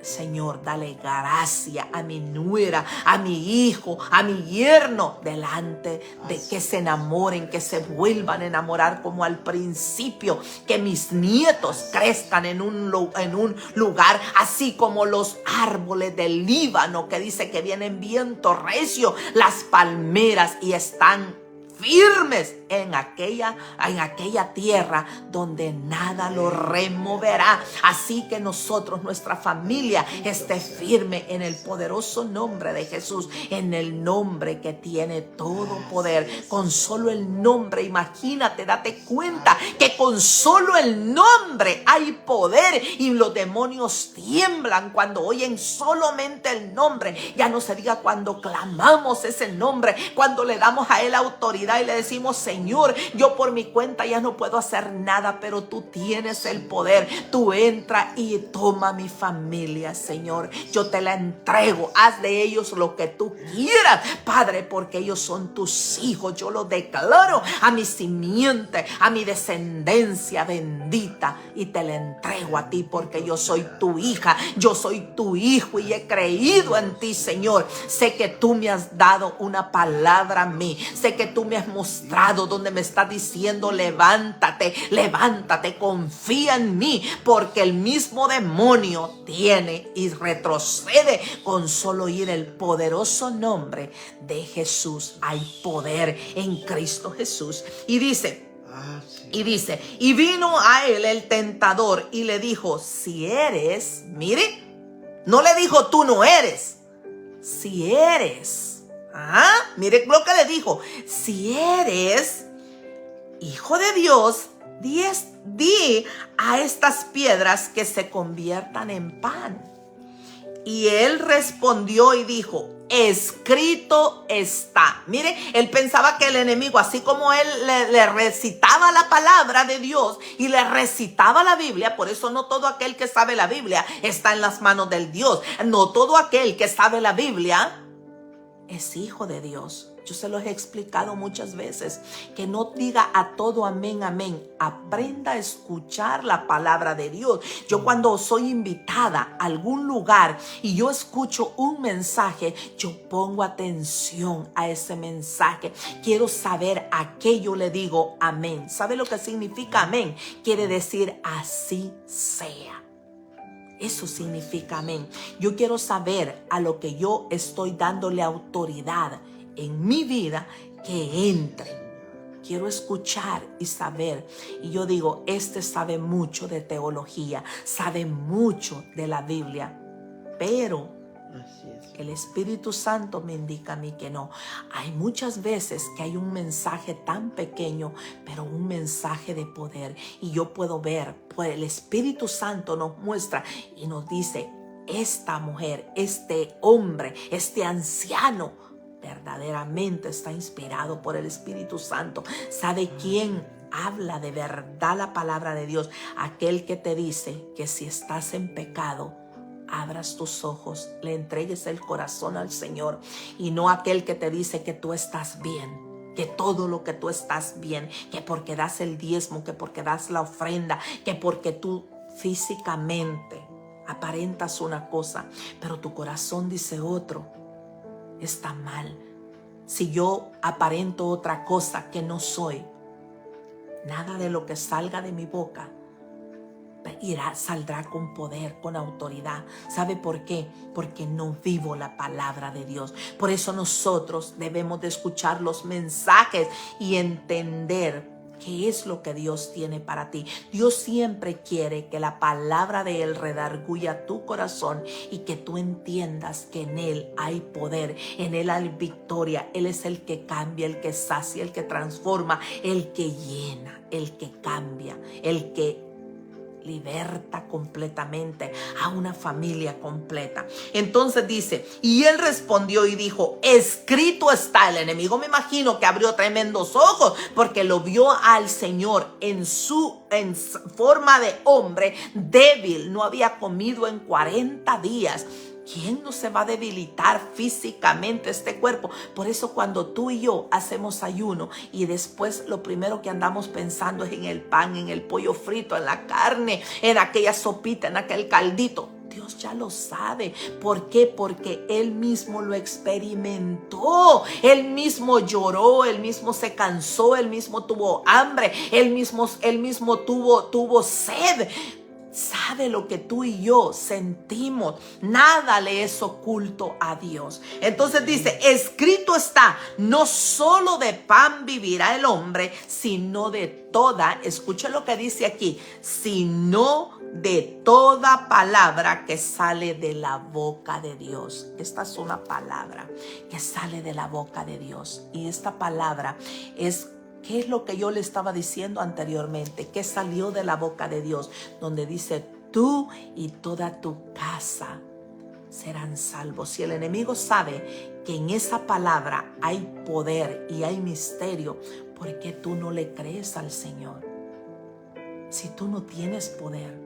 Señor, dale gracia a mi nuera, a mi hijo, a mi yerno, delante de que se enamoren, que se vuelvan a enamorar como al principio, que mis nietos crezcan en un lugar así como los árboles del Líbano, que dice que vienen viento recio, las palmeras, y están firmes en aquella tierra donde nada lo removerá. Así que nosotros, nuestra familia, esté firme en el poderoso nombre de Jesús, en el nombre que tiene todo poder. Con solo el nombre, imagínate, date cuenta que con solo el nombre hay poder, y los demonios tiemblan cuando oyen solamente el nombre. Ya no se diga cuando clamamos ese nombre, cuando le damos a él autoridad y le decimos: Señor, yo por mi cuenta ya no puedo hacer nada, pero tú tienes el poder. Tú entra y toma mi familia, Señor. Yo te la entrego. Haz de ellos lo que tú quieras, Padre, porque ellos son tus hijos. Yo lo declaro a mi simiente, a mi descendencia bendita, y te la entrego a ti, porque yo soy tu hija, yo soy tu hijo, y he creído en ti, Señor. Sé que tú me has dado una palabra a mí. Sé que tú me has mostrado donde me estás diciendo: levántate, levántate, confía en mí, porque el mismo demonio tiene y retrocede con solo oír el poderoso nombre de Jesús. Hay poder en Cristo Jesús. Y dice, y vino a él el tentador y le dijo: si eres, mire, no le dijo tú no eres, si eres, mire lo que le dijo: si eres hijo de Dios, di a estas piedras que se conviertan en pan. Y él respondió y dijo: escrito está. Mire, él pensaba que el enemigo, así como él le recitaba la palabra de Dios y le recitaba la Biblia, por eso no todo aquel que sabe la Biblia está en las manos del Dios. No todo aquel que sabe la Biblia es hijo de Dios. Yo se los he explicado muchas veces, que no diga a todo amén, amén. Aprenda a escuchar la palabra de Dios. Yo cuando soy invitada a algún lugar y yo escucho un mensaje, yo pongo atención a ese mensaje. Quiero saber a qué yo le digo amén. ¿Sabe lo que significa amén? Quiere decir así sea. Eso significa amén. Yo quiero saber a lo que yo estoy dándole autoridad en mi vida, que entre. Quiero escuchar y saber. Y yo digo: este sabe mucho de teología, sabe mucho de la Biblia, pero el Espíritu Santo me indica a mí que no. Hay muchas veces que hay un mensaje tan pequeño, pero un mensaje de poder. Y yo puedo ver, pues el Espíritu Santo nos muestra y nos dice: esta mujer, este hombre, este anciano verdaderamente está inspirado por el Espíritu Santo. ¿Sabe quién habla de verdad la palabra de Dios? Aquel que te dice que si estás en pecado, abras tus ojos, le entregues el corazón al Señor, y no aquel que te dice que tú estás bien, que todo lo que tú estás bien, que porque das el diezmo, que porque das la ofrenda, que porque tú físicamente aparentas una cosa, pero tu corazón dice otro. Está mal. Si yo aparento otra cosa que no soy, nada de lo que salga de mi boca saldrá con poder, con autoridad. ¿Sabe por qué? Porque no vivo la palabra de Dios. Por eso nosotros debemos de escuchar los mensajes y entender qué es lo que Dios tiene para ti. Dios siempre quiere que la palabra de Él redarguya tu corazón y que tú entiendas que en Él hay poder, en Él hay victoria. Él es el que cambia, el que sacia, el que transforma, el que llena, el que cambia, el que liberta completamente a una familia completa. Entonces dice: y él respondió y dijo: escrito está. El enemigo, me imagino que abrió tremendos ojos, porque lo vio al Señor en forma de hombre débil. No había comido en 40 días. ¿Quién no se va a debilitar físicamente este cuerpo? Por eso cuando tú y yo hacemos ayuno y después lo primero que andamos pensando es en el pan, en el pollo frito, en la carne, en aquella sopita, en aquel caldito, Dios ya lo sabe. ¿Por qué? Porque Él mismo lo experimentó. Él mismo lloró, Él mismo se cansó, Él mismo tuvo hambre, Él mismo tuvo sed. sabe lo que tú y yo sentimos. Nada le es oculto a Dios. Entonces dice, escrito está, no solo de pan vivirá el hombre, sino de toda, escuche lo que dice aquí, sino de toda palabra que sale de la boca de Dios. Esta es una palabra que sale de la boca de Dios. Y esta palabra es, ¿qué es lo que yo le estaba diciendo anteriormente? Que salió de la boca de Dios, donde dice, tú y toda tu casa serán salvos. Si el enemigo sabe que en esa palabra hay poder y hay misterio, ¿por qué tú no le crees al Señor? Si tú no tienes poder,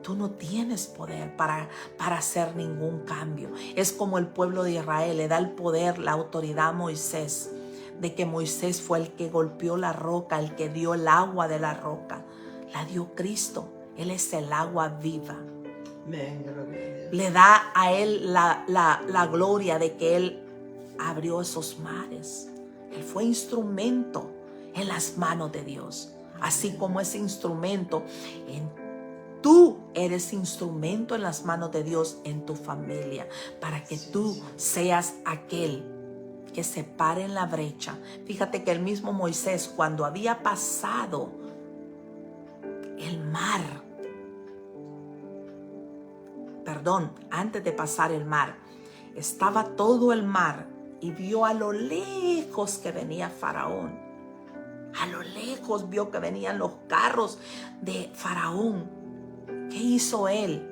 tú no tienes poder para hacer ningún cambio. Es como el pueblo de Israel, le da el poder, la autoridad a Moisés, de que Moisés fue el que golpeó la roca, el que dio el agua de la roca. La dio Cristo. Él es el agua viva. Le da a él la gloria de que él abrió esos mares. Él fue instrumento en las manos de Dios. Así como ese instrumento, tú eres instrumento en las manos de Dios en tu familia, para que tú seas aquel que se pare en la brecha. Fíjate que el mismo Moisés, cuando había pasado el mar, antes de pasar el mar, estaba todo el mar y vio a lo lejos que venía Faraón. A lo lejos vio que venían los carros de Faraón. ¿Qué hizo él?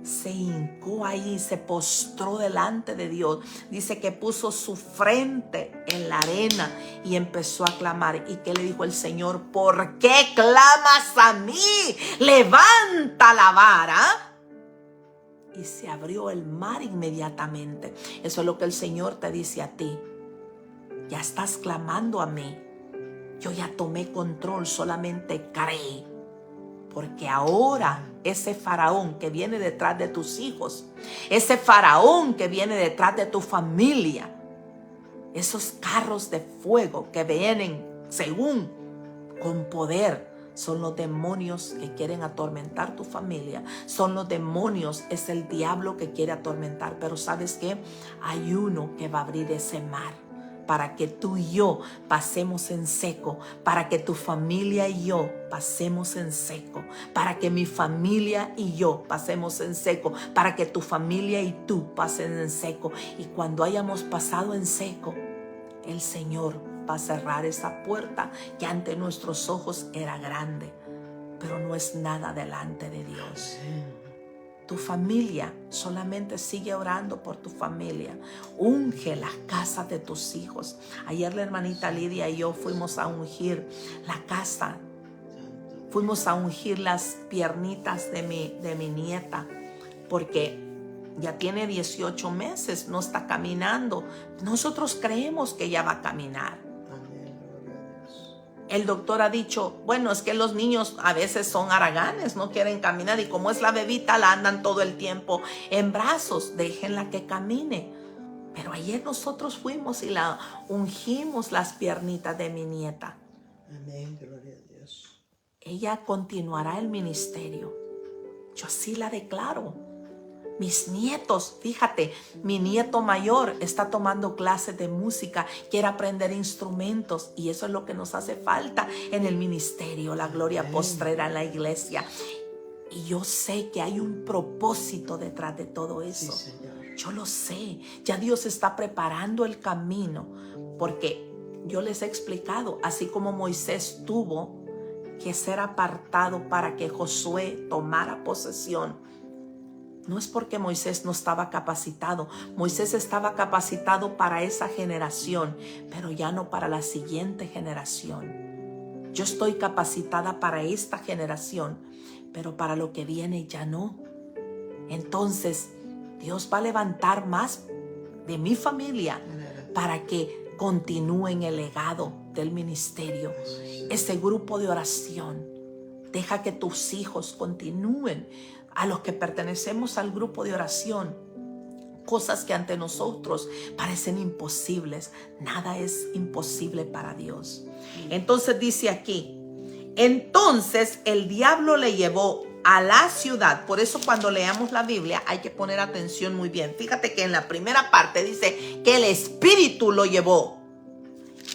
Se hincó ahí, se postró delante de Dios. Dice que puso su frente en la arena y empezó a clamar. ¿Y qué le dijo el Señor? ¿Por qué clamas a mí? Levanta la vara. Y se abrió el mar inmediatamente. Eso es lo que el Señor te dice a ti. Ya estás clamando a mí. Yo ya tomé control, solamente cree. Porque ahora ese faraón que viene detrás de tus hijos, ese faraón que viene detrás de tu familia, esos carros de fuego que vienen según con poder, son los demonios que quieren atormentar tu familia. Son los demonios, es el diablo que quiere atormentar. Pero ¿sabes qué? Hay uno que va a abrir ese mar para que tú y yo pasemos en seco, para que tu familia y yo pasemos en seco, para que mi familia y yo pasemos en seco, para que tu familia y tú pasen en seco. Y cuando hayamos pasado en seco, el Señor va a cerrar esa puerta que ante nuestros ojos era grande, pero no es nada delante de Dios. Tu familia, solamente sigue orando por tu familia. Unge las casas de tus hijos. Ayer la hermanita Lidia y yo fuimos a ungir la casa. Fuimos a ungir las piernitas de mi nieta, porque ya tiene 18 meses, no está caminando. Nosotros creemos que ella va a caminar. El doctor ha dicho, bueno, es que los niños a veces son haraganes, no quieren caminar, y como es la bebita, la andan todo el tiempo en brazos, déjenla que camine. Pero ayer nosotros fuimos y la ungimos las piernitas de mi nieta. Amén, gloria a Dios. Ella continuará el ministerio. Yo así la declaro. Mis nietos, fíjate, mi nieto mayor está tomando clases de música, quiere aprender instrumentos, y eso es lo que nos hace falta en el ministerio, la gloria postrera en la iglesia. Y yo sé que hay un propósito detrás de todo eso. Sí, yo lo sé, ya Dios está preparando el camino, porque yo les he explicado, así como Moisés tuvo que ser apartado para que Josué tomara posesión. No es porque Moisés no estaba capacitado. Moisés estaba capacitado para esa generación, pero ya no para la siguiente generación. Yo estoy capacitada para esta generación, pero para lo que viene ya no. Entonces, Dios va a levantar más de mi familia para que continúen el legado del ministerio. Ese grupo de oración. Deja que tus hijos continúen. A los que pertenecemos al grupo de oración, cosas que ante nosotros parecen imposibles, nada es imposible para Dios. Entonces dice aquí, entonces el diablo le llevó a la ciudad. Por eso cuando leamos la Biblia hay que poner atención muy bien. Fíjate que en la primera parte dice que el Espíritu lo llevó.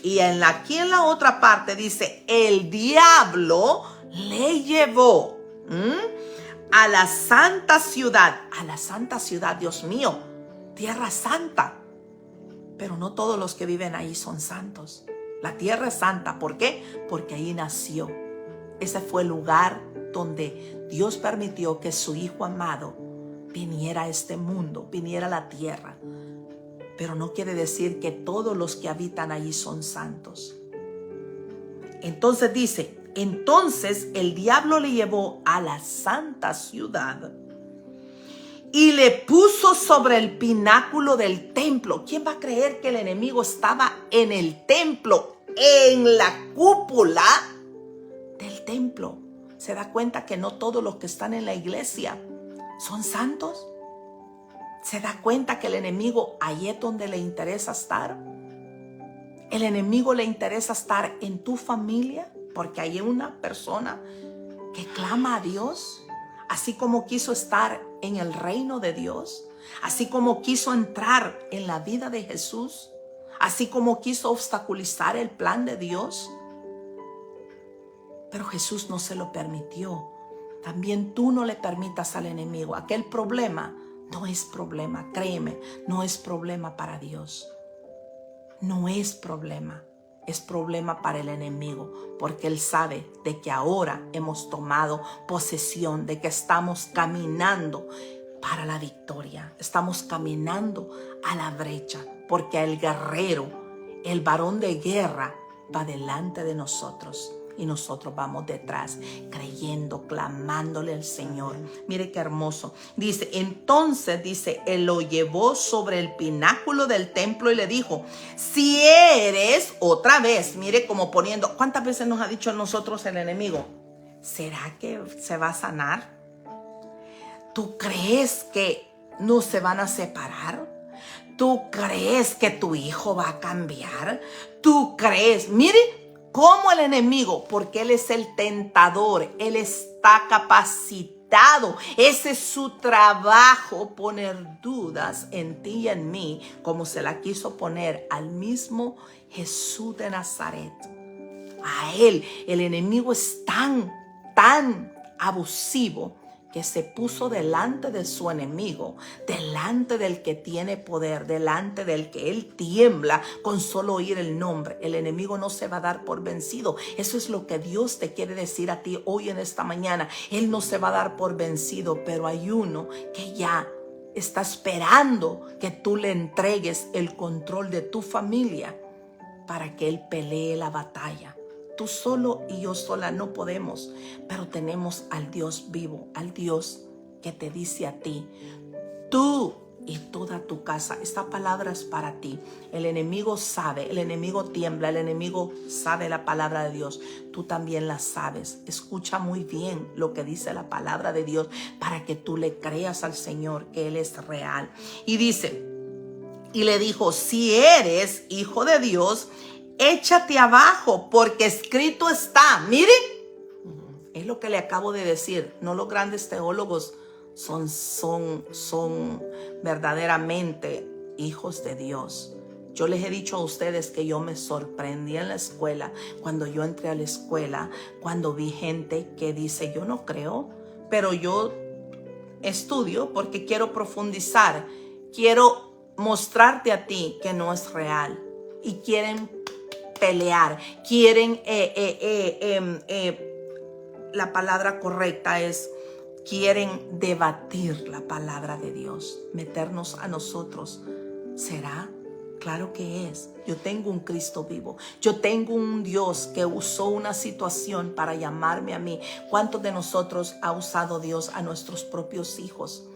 Y aquí en la otra parte dice el diablo le llevó a la santa ciudad. A la santa ciudad, Dios mío, tierra santa. Pero no todos los que viven ahí son santos. La tierra es santa. ¿Por qué? Porque ahí nació. Ese fue el lugar donde Dios permitió que su Hijo amado viniera a este mundo, viniera a la tierra. Pero no quiere decir que todos los que habitan allí son santos. Entonces dice, entonces el diablo le llevó a la santa ciudad y le puso sobre el pináculo del templo. ¿Quién va a creer que el enemigo estaba en el templo, en la cúpula del templo? ¿Se da cuenta que no todos los que están en la iglesia son santos? ¿Se da cuenta que el enemigo ahí es donde le interesa estar? El enemigo le interesa estar en tu familia, porque hay una persona que clama a Dios, así como quiso estar en el reino de Dios, así como quiso entrar en la vida de Jesús, así como quiso obstaculizar el plan de Dios. Pero Jesús no se lo permitió. También tú no le permitas al enemigo. Aquel problema no es problema, créeme, no es problema para Dios. No es problema, es problema para el enemigo, porque él sabe de que ahora hemos tomado posesión, de que estamos caminando para la victoria. Estamos caminando a la brecha, porque el guerrero, el varón de guerra, va delante de nosotros. Y nosotros vamos detrás, creyendo, clamándole al Señor. Mire qué hermoso. Dice, entonces, dice, él lo llevó sobre el pináculo del templo y le dijo, si eres, otra vez, mire como poniendo, ¿cuántas veces nos ha dicho a nosotros el enemigo? ¿Será que se va a sanar? ¿Tú crees que no se van a separar? ¿Tú crees que tu hijo va a cambiar? ¿Tú crees? Mire, como el enemigo, porque él es el tentador, él está capacitado, ese es su trabajo, poner dudas en ti y en mí, como se la quiso poner al mismo Jesús de Nazaret. A él, el enemigo es tan abusivo, que se puso delante de su enemigo, delante del que tiene poder, delante del que él tiembla con solo oír el nombre. El enemigo no se va a dar por vencido. Eso es lo que Dios te quiere decir a ti hoy en esta mañana. Él no se va a dar por vencido, pero hay uno que ya está esperando que tú le entregues el control de tu familia para que él pelee la batalla. Tú solo y yo sola no podemos, pero tenemos al Dios vivo, al Dios que te dice a ti, tú y toda tu casa. Esta palabra es para ti. El enemigo sabe, el enemigo tiembla, el enemigo sabe la palabra de Dios. Tú también la sabes. Escucha muy bien lo que dice la palabra de Dios para que tú le creas al Señor que Él es real. Y dice, y le dijo, si eres hijo de Dios, échate abajo, porque escrito está. Miren, es lo que le acabo de decir. No los grandes teólogos son verdaderamente hijos de Dios. Yo les he dicho a ustedes que yo me sorprendí en la escuela, cuando yo entré a la escuela, cuando vi gente que dice, yo no creo, pero yo estudio porque quiero profundizar, quiero mostrarte a ti que no es real, y quieren pelear, quieren, la palabra correcta es, quieren debatir la palabra de Dios, meternos a nosotros. ¿Será? Claro que es. Yo tengo un Cristo vivo. Yo tengo un Dios que usó una situación para llamarme a mí. ¿Cuántos de nosotros ha usado Dios a nuestros propios hijos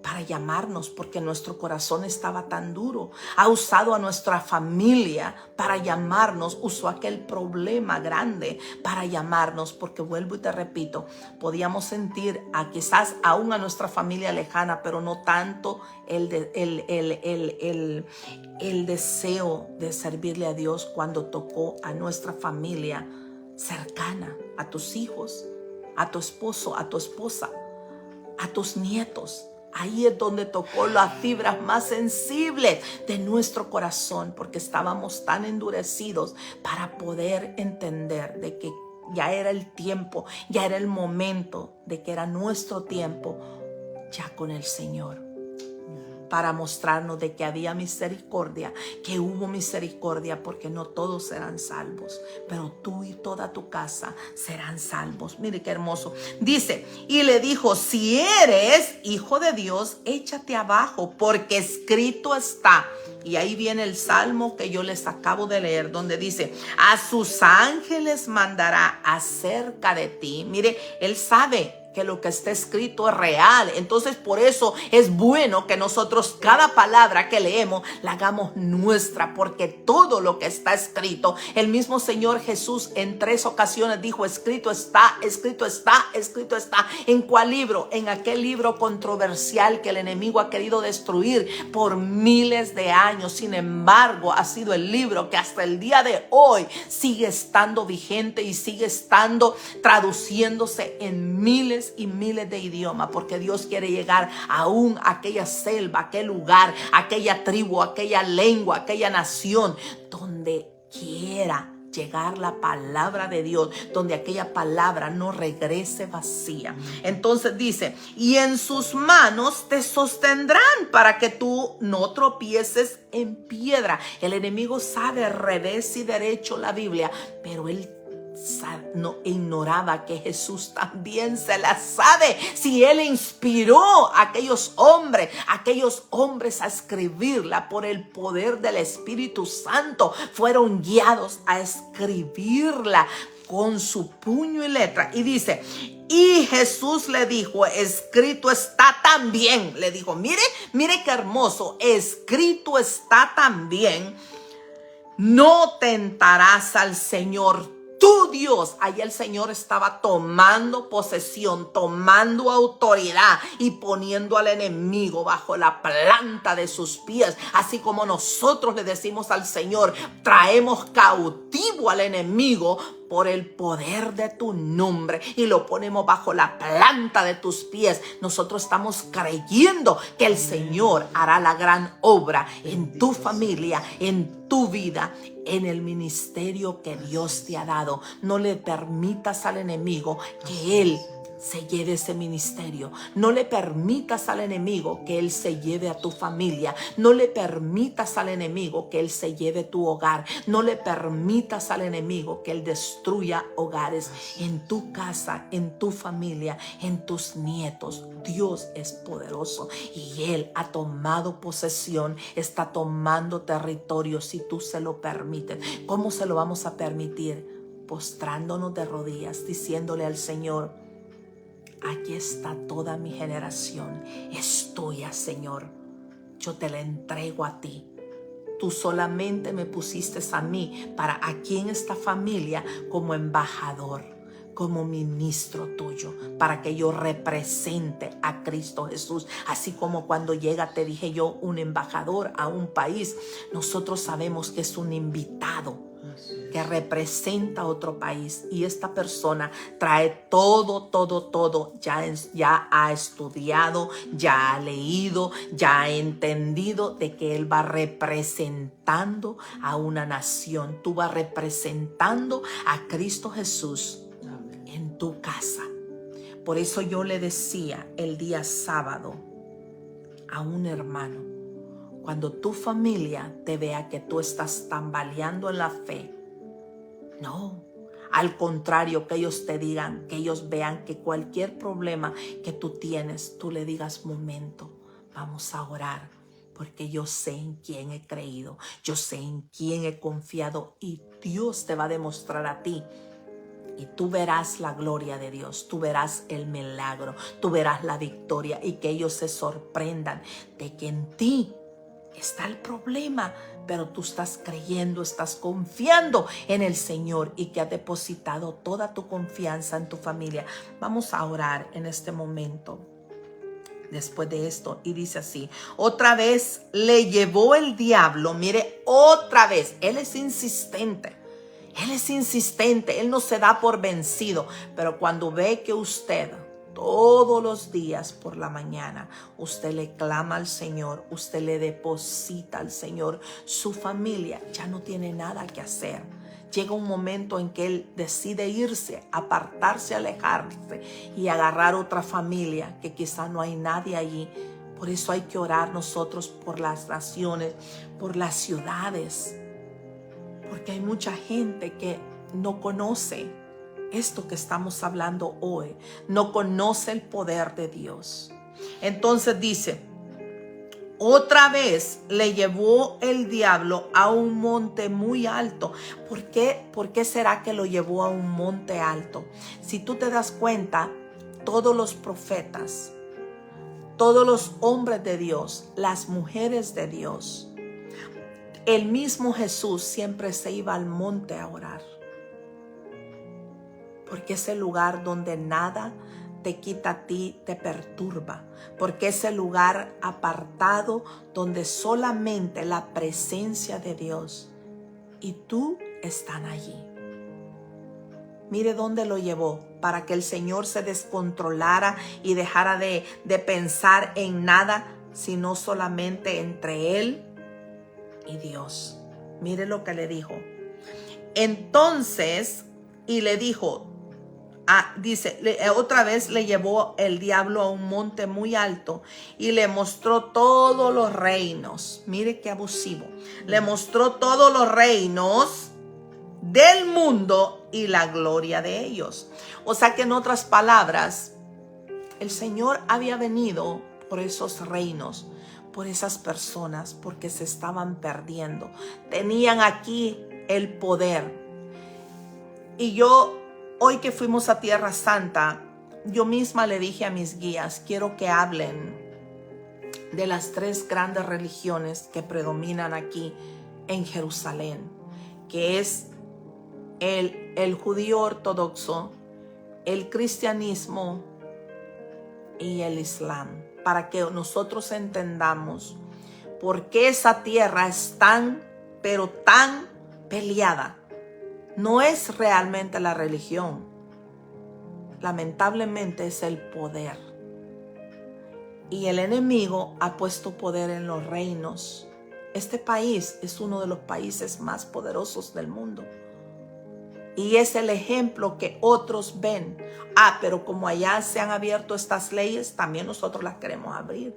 para llamarnos porque nuestro corazón estaba tan duro? Ha usado a nuestra familia para llamarnos, usó aquel problema grande para llamarnos, porque vuelvo y te repito, podíamos sentir quizás aún a nuestra familia lejana, pero no tanto el deseo de servirle a Dios cuando tocó a nuestra familia cercana, a tus hijos, a tu esposo, a tu esposa. a tus nietos. Ahí es donde tocó las fibras más sensibles de nuestro corazón, porque estábamos tan endurecidos para poder entender de que ya era el tiempo, ya era el momento, de que era nuestro tiempo ya con el Señor, para mostrarnos de que había misericordia, que hubo misericordia, porque no todos serán salvos, pero tú y toda tu casa serán salvos. Mire qué hermoso. Dice, y le dijo, si eres hijo de Dios, échate abajo, porque escrito está. Y ahí viene el salmo que yo les acabo de leer, donde dice, a sus ángeles mandará acerca de ti. Mire, él sabe que lo que está escrito es real. Entonces por eso es bueno que nosotros cada palabra que leemos la hagamos nuestra, porque todo lo que está escrito, el mismo Señor Jesús en 3 ocasiones dijo, escrito está, escrito está, escrito está. ¿En cuál libro? En aquel libro controversial que el enemigo ha querido destruir por miles de años. Sin embargo, ha sido el libro que hasta el día de hoy sigue estando vigente y sigue estando traduciéndose en miles y miles de idiomas, porque Dios quiere llegar aún a aquella selva, aquel lugar, aquella tribu, aquella lengua, aquella nación, donde quiera llegar la palabra de Dios, donde aquella palabra no regrese vacía. Entonces dice, y en sus manos te sostendrán para que tú no tropieces en piedra. El enemigo sabe revés y derecho la Biblia, pero él no ignoraba que Jesús también se la sabe. Si él inspiró a aquellos hombres a escribirla por el poder del Espíritu Santo, fueron guiados a escribirla con su puño y letra. Y dice, y Jesús le dijo, escrito está también. Le dijo, mire qué hermoso, escrito está también, no tentarás al Señor tu Dios. Ahí el Señor estaba tomando posesión, tomando autoridad y poniendo al enemigo bajo la planta de sus pies. Así como nosotros le decimos al Señor, traemos cautivo al enemigo por el poder de tu nombre y lo ponemos bajo la planta de tus pies. Nosotros estamos creyendo que el Señor hará la gran obra en tu familia, en tu vida, en el ministerio que Dios te ha dado. No le permitas al enemigo que él se lleve ese ministerio. No le permitas al enemigo que él se lleve a tu familia. No le permitas al enemigo que él se lleve tu hogar. No le permitas al enemigo que él destruya hogares en tu casa, en tu familia, en tus nietos. Dios es poderoso y él ha tomado posesión, está tomando territorio si tú se lo permites. ¿Cómo se lo vamos a permitir? Postrándonos de rodillas, diciéndole al Señor, aquí está toda mi generación, es tuya, Señor. Yo te la entrego a ti. Tú solamente me pusiste a mí para aquí en esta familia como embajador, como ministro tuyo, para que yo represente a Cristo Jesús. Así como cuando llega, te dije yo, un embajador a un país, nosotros sabemos que es un invitado que representa a otro país, y esta persona trae todo, ya ha estudiado, ya ha leído, ya ha entendido de que él va representando a una nación. Tú vas representando a Cristo Jesús en tu casa. Por eso yo le decía el día sábado a un hermano, cuando tu familia te vea que tú estás tambaleando en la fe, no, al contrario, que ellos te digan, que ellos vean que cualquier problema que tú tienes, tú le digas, momento, vamos a orar, porque yo sé en quién he creído, yo sé en quién he confiado, y Dios te va a demostrar a ti. Y tú verás la gloria de Dios, tú verás el milagro, tú verás la victoria, y que ellos se sorprendan de que en ti está el problema, pero tú estás creyendo, estás confiando en el Señor, y que ha depositado toda tu confianza en tu familia. Vamos a orar en este momento. Después de esto, y dice así, otra vez le llevó el diablo. Mire, otra vez, él es insistente. Él es insistente, él no se da por vencido, pero cuando ve que usted Todos los días por la mañana usted le clama al Señor, usted le deposita al Señor. Su familia ya no tiene nada que hacer. Llega un momento en que Él decide irse, apartarse, alejarse y agarrar otra familia que quizá no hay nadie allí. Por eso hay que orar nosotros por las naciones, por las ciudades, porque hay mucha gente que no conoce esto que estamos hablando hoy, no conoce el poder de Dios. Entonces dice, otra vez le llevó el diablo a un monte muy alto. ¿Por qué será que lo llevó a un monte alto? Si tú te das cuenta, todos los profetas, todos los hombres de Dios, las mujeres de Dios, el mismo Jesús siempre se iba al monte a orar. Porque es el lugar donde nada te quita a ti, te perturba. Porque es el lugar apartado donde solamente la presencia de Dios y tú están allí. Mire dónde lo llevó, para que el Señor se descontrolara y dejara de pensar en nada, sino solamente entre Él y Dios. Mire lo que le dijo. Entonces, y le dijo, otra vez le llevó el diablo a un monte muy alto y le mostró todos los reinos. Mire qué abusivo. Le mostró todos los reinos del mundo y la gloria de ellos. O sea que en otras palabras, el Señor había venido por esos reinos, por esas personas, porque se estaban perdiendo. Tenían aquí el poder. Y yo, hoy que fuimos a Tierra Santa, yo misma le dije a mis guías, quiero que hablen de las 3 grandes religiones que predominan aquí en Jerusalén, que es el judío ortodoxo, el cristianismo y el islam, para que nosotros entendamos por qué esa tierra es tan, pero tan peleada. No es realmente la religión, lamentablemente es el poder. Y el enemigo ha puesto poder en los reinos. Este país es uno de los países más poderosos del mundo. Y es el ejemplo que otros ven. Pero como allá se han abierto estas leyes, también nosotros las queremos abrir.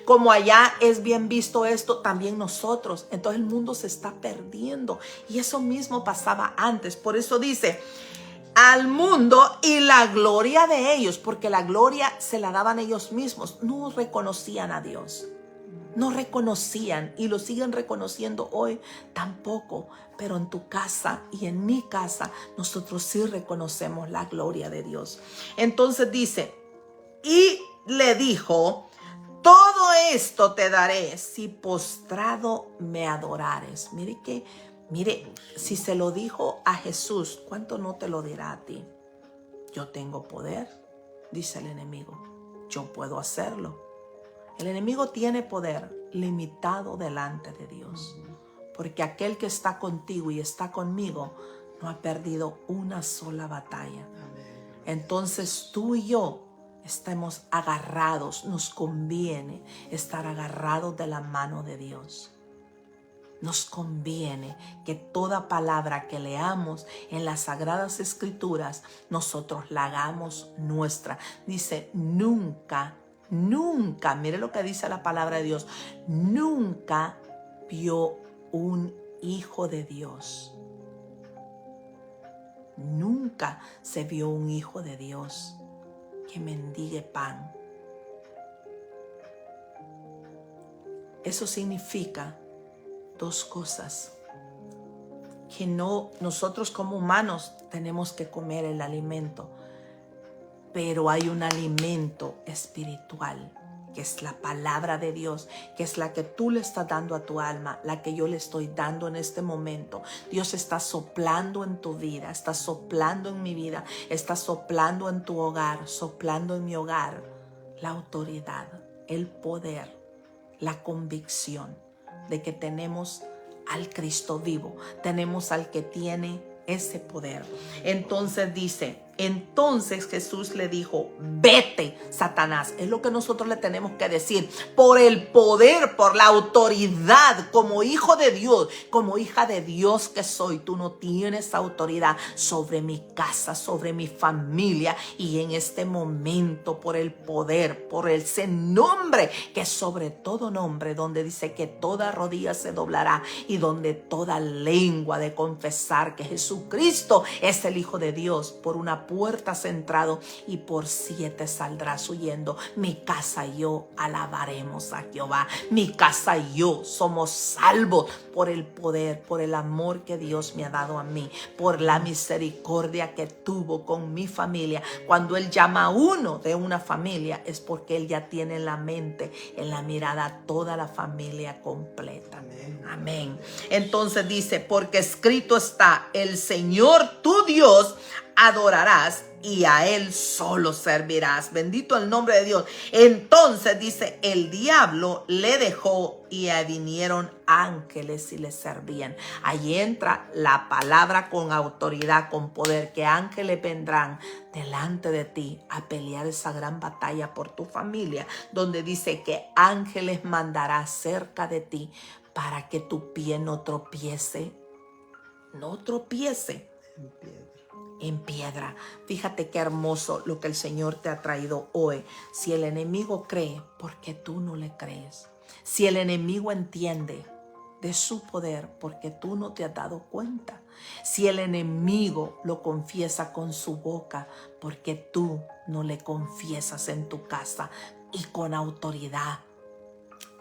Como allá es bien visto esto, también nosotros. Entonces el mundo se está perdiendo. Y eso mismo pasaba antes. Por eso dice, al mundo y la gloria de ellos. Porque la gloria se la daban ellos mismos. No reconocían a Dios. No reconocían y lo siguen reconociendo hoy tampoco. Pero en tu casa y en mi casa nosotros sí reconocemos la gloria de Dios. Entonces dice, y le dijo, todo esto te daré si postrado me adorares. Mire, si se lo dijo a Jesús, ¿cuánto no te lo dirá a ti? Yo tengo poder, dice el enemigo. Yo puedo hacerlo. El enemigo tiene poder limitado delante de Dios. Porque aquel que está contigo y está conmigo no ha perdido una sola batalla. Entonces tú y yo estemos agarrados, nos conviene estar agarrados de la mano de Dios. Nos conviene que toda palabra que leamos en las Sagradas Escrituras, nosotros la hagamos nuestra. Dice, nunca, mire lo que dice la palabra de Dios, nunca vio un hijo de Dios. Nunca se vio un hijo de Dios que mendigue pan. Eso significa 2 cosas. Que nosotros como humanos tenemos que comer el alimento, pero hay un alimento espiritual, que es la palabra de Dios, que es la que tú le estás dando a tu alma, la que yo le estoy dando en este momento. Dios está soplando en tu vida, está soplando en mi vida, está soplando en tu hogar, soplando en mi hogar, la autoridad, el poder, la convicción de que tenemos al Cristo vivo, tenemos al que tiene ese poder. Entonces dice, Entonces Jesús le dijo, vete, Satanás. Es lo que nosotros le tenemos que decir. Por el poder, por la autoridad, como hijo de Dios, como hija de Dios que soy, tú no tienes autoridad sobre mi casa, sobre mi familia. Y en este momento, por el poder, por ese nombre que es sobre todo nombre, donde dice que toda rodilla se doblará y donde toda lengua de confesar que Jesucristo es el Hijo de Dios, por una puerta has entrado y por 7 saldrás huyendo. Mi casa y yo alabaremos a Jehová. Mi casa y yo somos salvos por el poder, por el amor que Dios me ha dado a mí, por la misericordia que tuvo con mi familia. Cuando Él llama a uno de una familia es porque Él ya tiene en la mente, en la mirada, toda la familia completa. Amén. Entonces dice, porque escrito está, el Señor tu Dios adorarás y a Él solo servirás. Bendito el nombre de Dios. Entonces dice, el diablo le dejó y vinieron ángeles y le servían. Ahí entra la palabra con autoridad, con poder, que ángeles vendrán delante de ti a pelear esa gran batalla por tu familia, donde dice que ángeles mandará cerca de ti para que tu pie no tropiece en piedra. Fíjate qué hermoso lo que el Señor te ha traído hoy. Si el enemigo cree, ¿por qué tú no le crees? Si el enemigo entiende de su poder, porque tú no te has dado cuenta. Si el enemigo lo confiesa con su boca, porque tú no le confiesas en tu casa y con autoridad.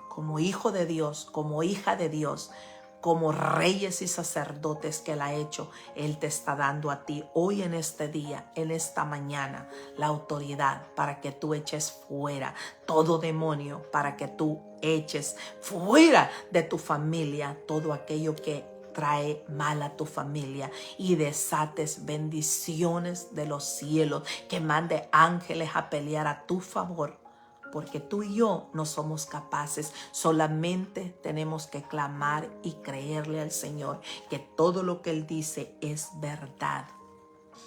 Como hijo de Dios, como hija de Dios, como reyes y sacerdotes que Él ha hecho, Él te está dando a ti hoy, en este día, en esta mañana, la autoridad para que tú eches fuera todo demonio, para que tú eches fuera de tu familia todo aquello que trae mal a tu familia, y desates bendiciones de los cielos, que mande ángeles a pelear a tu favor. Porque tú y yo no somos capaces, solamente tenemos que clamar y creerle al Señor que todo lo que Él dice es verdad.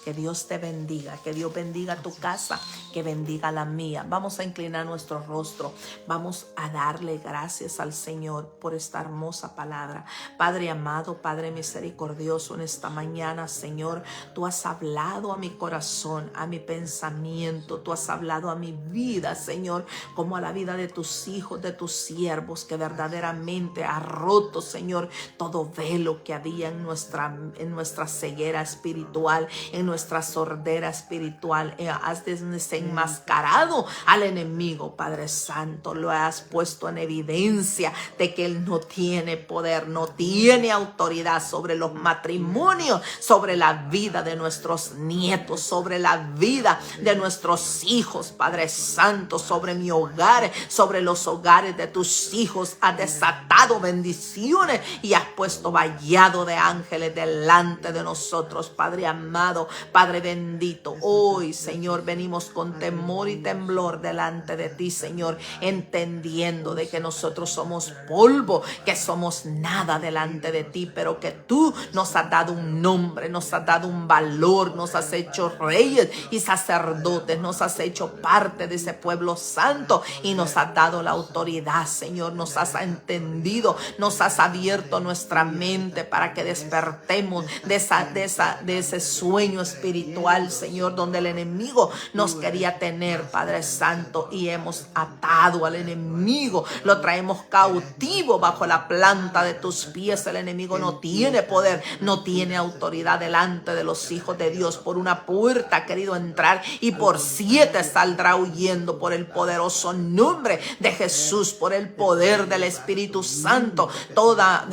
Que Dios te bendiga, que Dios bendiga tu casa, que bendiga la mía. Vamos a inclinar nuestro rostro, vamos a darle gracias al Señor por esta hermosa palabra. Padre amado, Padre misericordioso, en esta mañana, Señor, tú has hablado a mi corazón, a mi pensamiento, tú has hablado a mi vida, Señor, como a la vida de tus hijos, de tus siervos, que verdaderamente ha roto, Señor, todo velo que había en nuestra ceguera espiritual, en nuestra sordera espiritual. Has desenmascarado al enemigo, Padre Santo. Lo has puesto en evidencia de que Él no tiene poder, no tiene autoridad sobre los matrimonios, sobre la vida de nuestros nietos, sobre la vida de nuestros hijos, Padre Santo, sobre mi hogar, sobre los hogares de tus hijos. Has desatado bendiciones y has puesto vallado de ángeles delante de nosotros, Padre amado, Padre bendito. Hoy, Señor, venimos con temor y temblor delante de ti, Señor, entendiendo de que nosotros somos polvo, que somos nada delante de ti, pero que tú nos has dado un nombre, nos has dado un valor, nos has hecho reyes y sacerdotes, nos has hecho parte de ese pueblo santo y nos has dado la autoridad, Señor. Nos has entendido, nos has abierto nuestra mente para que despertemos de ese sueño espiritual, Señor, donde el enemigo nos quería tener, Padre Santo, y hemos atado al enemigo, lo traemos cautivo bajo la planta de tus pies. El enemigo no tiene poder, no tiene autoridad delante de los hijos de Dios. Por una puerta ha querido entrar y por 7 saldrá huyendo, por el poderoso nombre de Jesús, por el poder del Espíritu Santo. Toda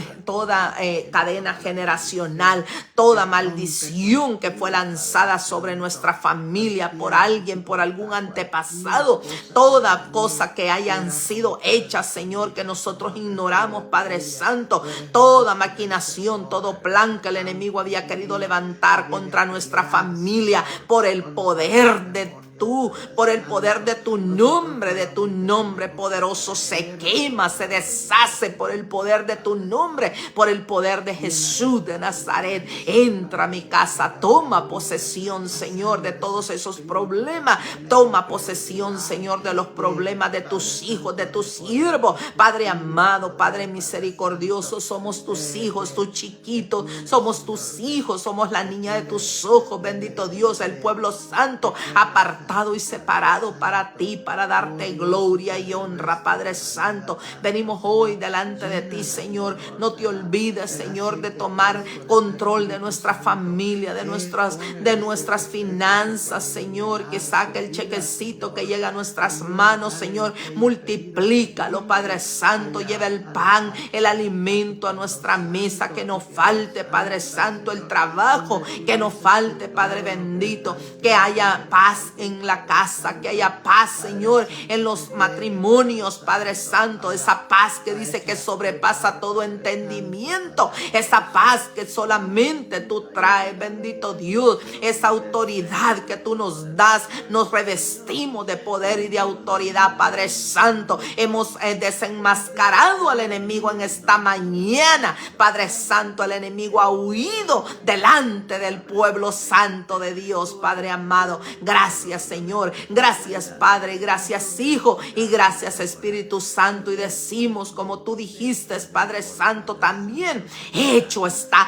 cadena generacional, toda maldición que fue lanzada sobre nuestra familia por alguien, por algún antepasado, toda cosa que hayan sido hechas, Señor, que nosotros ignoramos, Padre Santo, toda maquinación, todo plan que el enemigo había querido levantar contra nuestra familia, por el poder de tú, por el poder de tu nombre poderoso, se quema, se deshace por el poder de tu nombre, por el poder de Jesús de Nazaret. Entra a mi casa, toma posesión, Señor, de todos esos problemas. Toma posesión, Señor, de los problemas de tus hijos, de tus siervos. Padre amado, Padre misericordioso, somos tus hijos, tus chiquitos, somos tus hijos, somos la niña de tus ojos, bendito Dios, el pueblo santo, apartado y separado para ti, para darte gloria y honra, Padre Santo. Venimos hoy delante de ti, Señor. No te olvides, Señor, de tomar control de nuestra familia, de nuestras finanzas, Señor, que saque el chequecito que llega a nuestras manos, Señor. Multiplícalo, Padre Santo. Lleva el pan, el alimento a nuestra mesa, que no falte, Padre Santo, el trabajo, que no falte, Padre bendito, que haya paz en la casa, que haya paz, Señor, en los matrimonios, Padre Santo, esa paz que dice que sobrepasa todo entendimiento, esa paz que solamente tú traes, bendito Dios, esa autoridad que tú nos das, nos revestimos de poder y de autoridad, Padre Santo. Hemos desenmascarado al enemigo en esta mañana, Padre Santo. El enemigo ha huido delante del pueblo santo de Dios, Padre amado. Gracias, Señor. Gracias, Padre. Gracias, Hijo. Y gracias, Espíritu Santo. Y decimos, como tú dijiste, Padre Santo, también hecho está,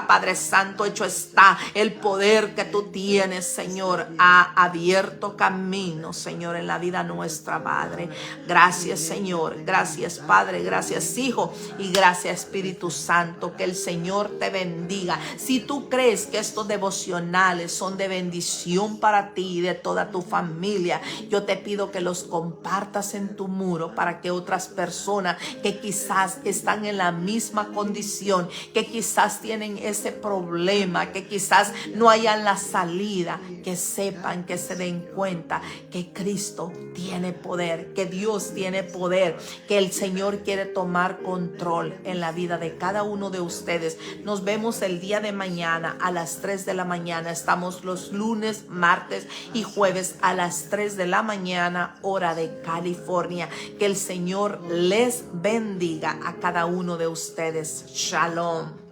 Padre Santo, hecho está. El poder que tú tienes, Señor, ha abierto camino, Señor, en la vida nuestra, Padre. Gracias, Señor. Gracias, Padre. Gracias, Hijo. Y gracias, Espíritu Santo. Que el Señor te bendiga. Si tú crees que estos devocionales son de bendición para ti y de toda tu familia, yo te pido que los compartas en tu muro para que otras personas que quizás están en la misma condición, que quizás tienen ese problema, que quizás no hayan la salida, que sepan, que se den cuenta que Cristo tiene poder, que Dios tiene poder, que el Señor quiere tomar control en la vida de cada uno de ustedes. Nos vemos el día de mañana a las 3 de la mañana. Estamos los lunes, martes y jueves a las 3 de la mañana, hora de California. Que el Señor les bendiga a cada uno de ustedes. Shalom.